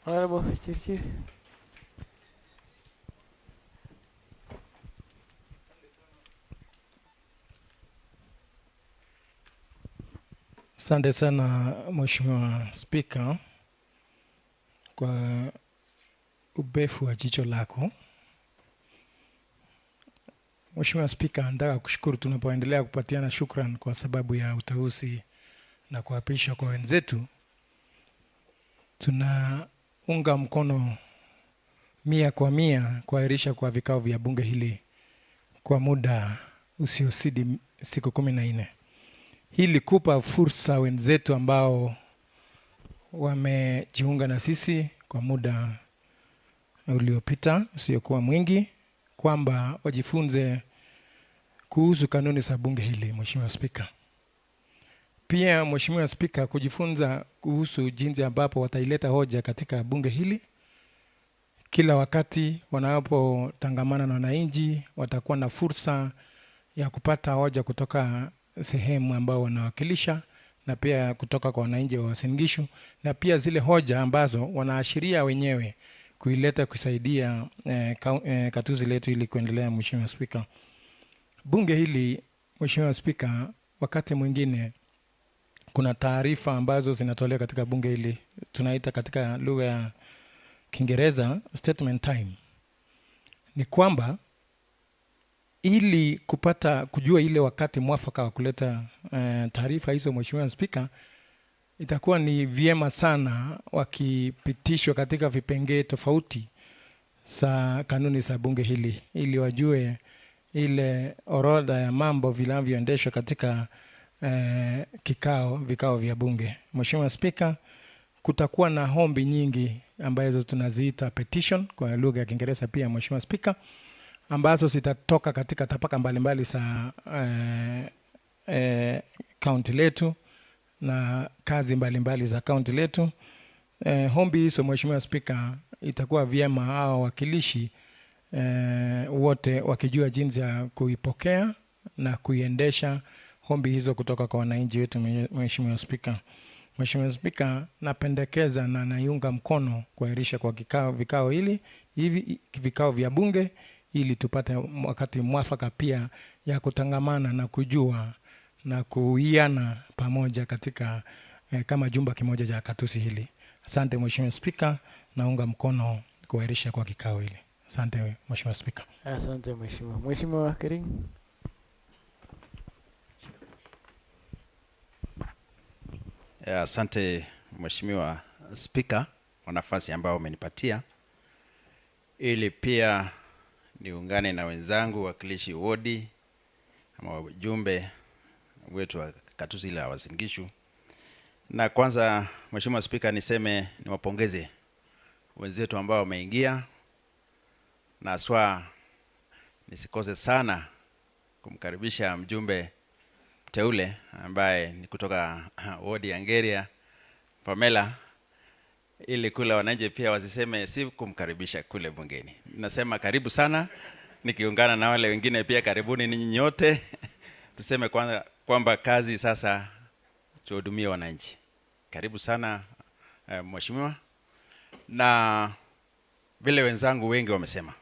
Honorable Chirchir. Asante sana Mheshimiwa Spika kwa ubefu wa jicho lako. Mheshimiwa Spika, nataka kushukuru tunapoendelea kupatiana shukran kwa sababu ya uteuzi na kuapishwa kwa wenzetu. Tunaunga mkono 100% kuahirisha kwa vikao vya bunge hili kwa muda usiozidi siku 14. Hili kupa fursa wenzetu ambao wamejiunga na sisi kwa muda uliopita usiokuwa mwingi kwamba wajifunze kuhusu kanuni za bunge hili, Mheshimiwa Spika. Pia Mheshimiwa Spika, kujifunza kuhusu jinsi ambapo wataileta hoja katika bunge hili. Kila wakati wanapotangamana na wananchi watakuwa na fursa ya kupata hoja kutoka sehemu ambao wanawakilisha na pia kutoka kwa wananchi wa Uasin Gishu, na pia zile hoja ambazo wanaashiria wenyewe kuileta kusaidia katuzi letu ili kuendelea. Mheshimiwa Spika, bunge hili Mheshimiwa Spika, wakati mwingine kuna taarifa ambazo zinatolewa katika bunge hili, tunaita katika lugha ya Kiingereza statement time. Ni kwamba ili kujua ile wakati mwafaka wa kuleta taarifa hizo, Mheshimiwa Spika, itakuwa ni vyema sana wakipitishwa katika vipengee tofauti za kanuni za bunge hili ili wajue ile orodha ya mambo vinavyoendeshwa katika vikao vya bunge. Mheshimiwa Spika, kutakuwa na hombi nyingi ambazo tunaziita petition kwa lugha ya Kiingereza pia, Mheshimiwa Spika, ambazo zitatoka katika tabaka mbalimbali za kaunti letu na kazi mbalimbali za kaunti letu. Hombi hizo Mheshimiwa Spika, itakuwa vyema hao wakilishi wote wakijua jinsi ya kuipokea na kuiendesha hombi hizo kutoka kwa wananchi wetu. Mheshimiwa Spika, Mheshimiwa Spika, napendekeza na naiunga mkono kuahirisha kwa vikao vikao vya bunge ili tupate wakati mwafaka pia ya kutangamana na kujua na kuiana pamoja katika kama jumba kimoja cha katusi hili. Asante Mheshimiwa Spika, naunga mkono kuahirisha kwa kikao hili. Asante Mheshimiwa Spika. Asante Mheshimiwa. Mheshimiwa Kering. Asante Mheshimiwa Spika kwa nafasi ambayo umenipatia ili pia niungane na wenzangu wakilishi wodi ama wajumbe wetu wa katuzi la Uasin Gishu. Na kwanza Mheshimiwa Spika, niseme niwapongeze wenzetu ambao wameingia, na aswa nisikose sana kumkaribisha mjumbe teule ambaye ni kutoka wodi ya Ngeria, Pamela, ili kule wananchi pia wasiseme si kumkaribisha kule bungeni. Nasema karibu sana, nikiungana na wale wengine pia karibuni ninyi nyote. Tuseme kwamba kazi sasa tuhudumie wananchi. Karibu sana Mheshimiwa. Na vile wenzangu wengi wamesema,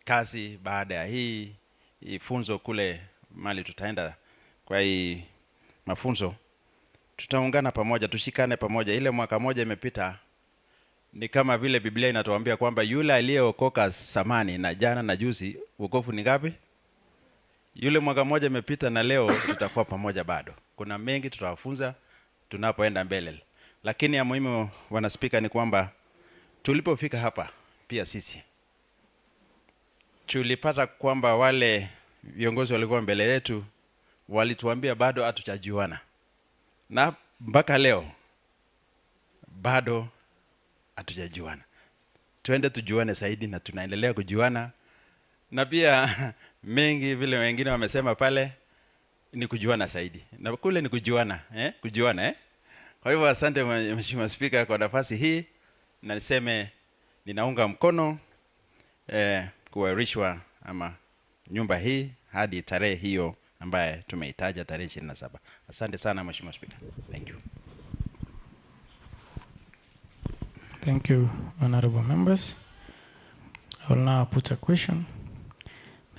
kazi baada ya hii funzo kule mali tutaenda kwa hii mafunzo, tutaungana pamoja, tushikane pamoja. Ile mwaka moja imepita ni kama vile Biblia inatuambia kwamba yule aliyeokoka samani na jana na juzi, wokovu ni ngapi? Yule mwaka mmoja imepita na leo tutakuwa pamoja bado. Kuna mengi tutawafunza tunapoenda mbele. Lakini ya muhimu, wana speaker, ni kwamba tulipofika hapa pia sisi tulipata kwamba wale viongozi walikuwa mbele yetu walituambia bado hatujajuana. Na mpaka leo bado hatujajuana. Tuende tujuane zaidi, na tunaendelea kujuana. Na pia mengi vile wengine wamesema pale ni kujuana zaidi. Na kule ni kujuana, kujuana. Kwa hivyo asante Mheshimiwa Speaker kwa nafasi hii, na niseme ninaunga mkono kuwairishwa ama nyumba hii hadi tarehe hiyo ambaye tumeitaja, tarehe 27. Asante sana Mheshimiwa Speaker. Thank you. Thank you, honorable members. I will now put a question.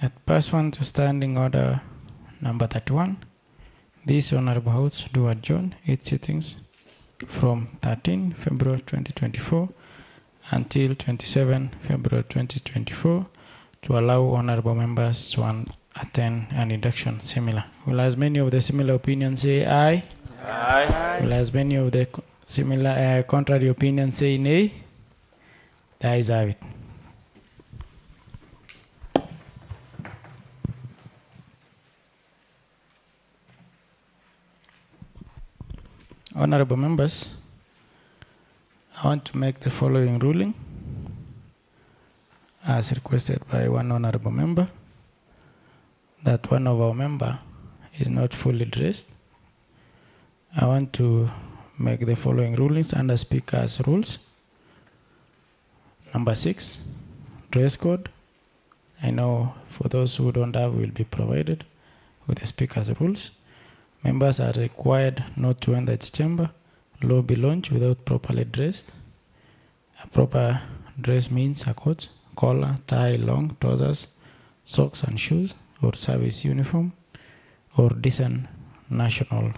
That pursuant to standing order number 31, this honorable house do adjourn its sittings from 13 February 2024 until 27 February 2024 to allow honorable members to attend an induction seminar. Will as many of the similar opinions say aye? Aye. Will as many of the similar contrary opinions say nay? The ayes have it. Honorable members, I want to make the following ruling as requested by one honorable member, that one of our member is not fully dressed. I want to make the following rulings under Speaker's rules. Number 6, dress code. I know for those who don't have will be provided with the Speaker's rules. Members are required not to enter the chamber, lobby, lounge without properly dressed. A proper dress means a coat, collar, tie, long trousers, socks and shoes, or service uniform, or decent national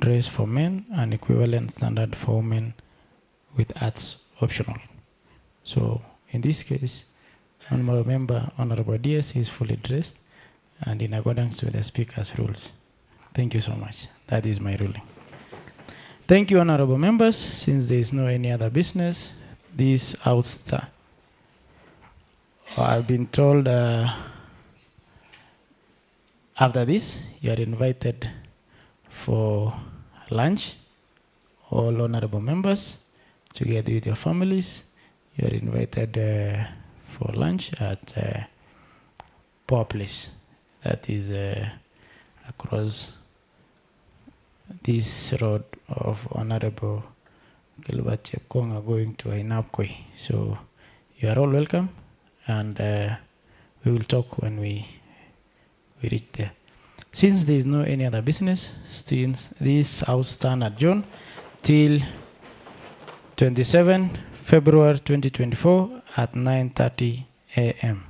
dress for men and equivalent standard for women with hats optional. So in this case, honorable member, Honorable DS is fully dressed and in accordance with the Speaker's rules. Thank you so much. That is my ruling. Thank you, honorable members. Since there is no any other business, this ouster, I've been told after this, you are invited for lunch. All honorable members, together with your families, you are invited for lunch at Poor Place. That is across this road of Honorable Gilbert Chepkonga going to Ainapkoi. So you are all welcome, and we will talk when we reach there. Since there is no any other business, since this house stand adjourned till 27 February 2024 at 9:30 a.m.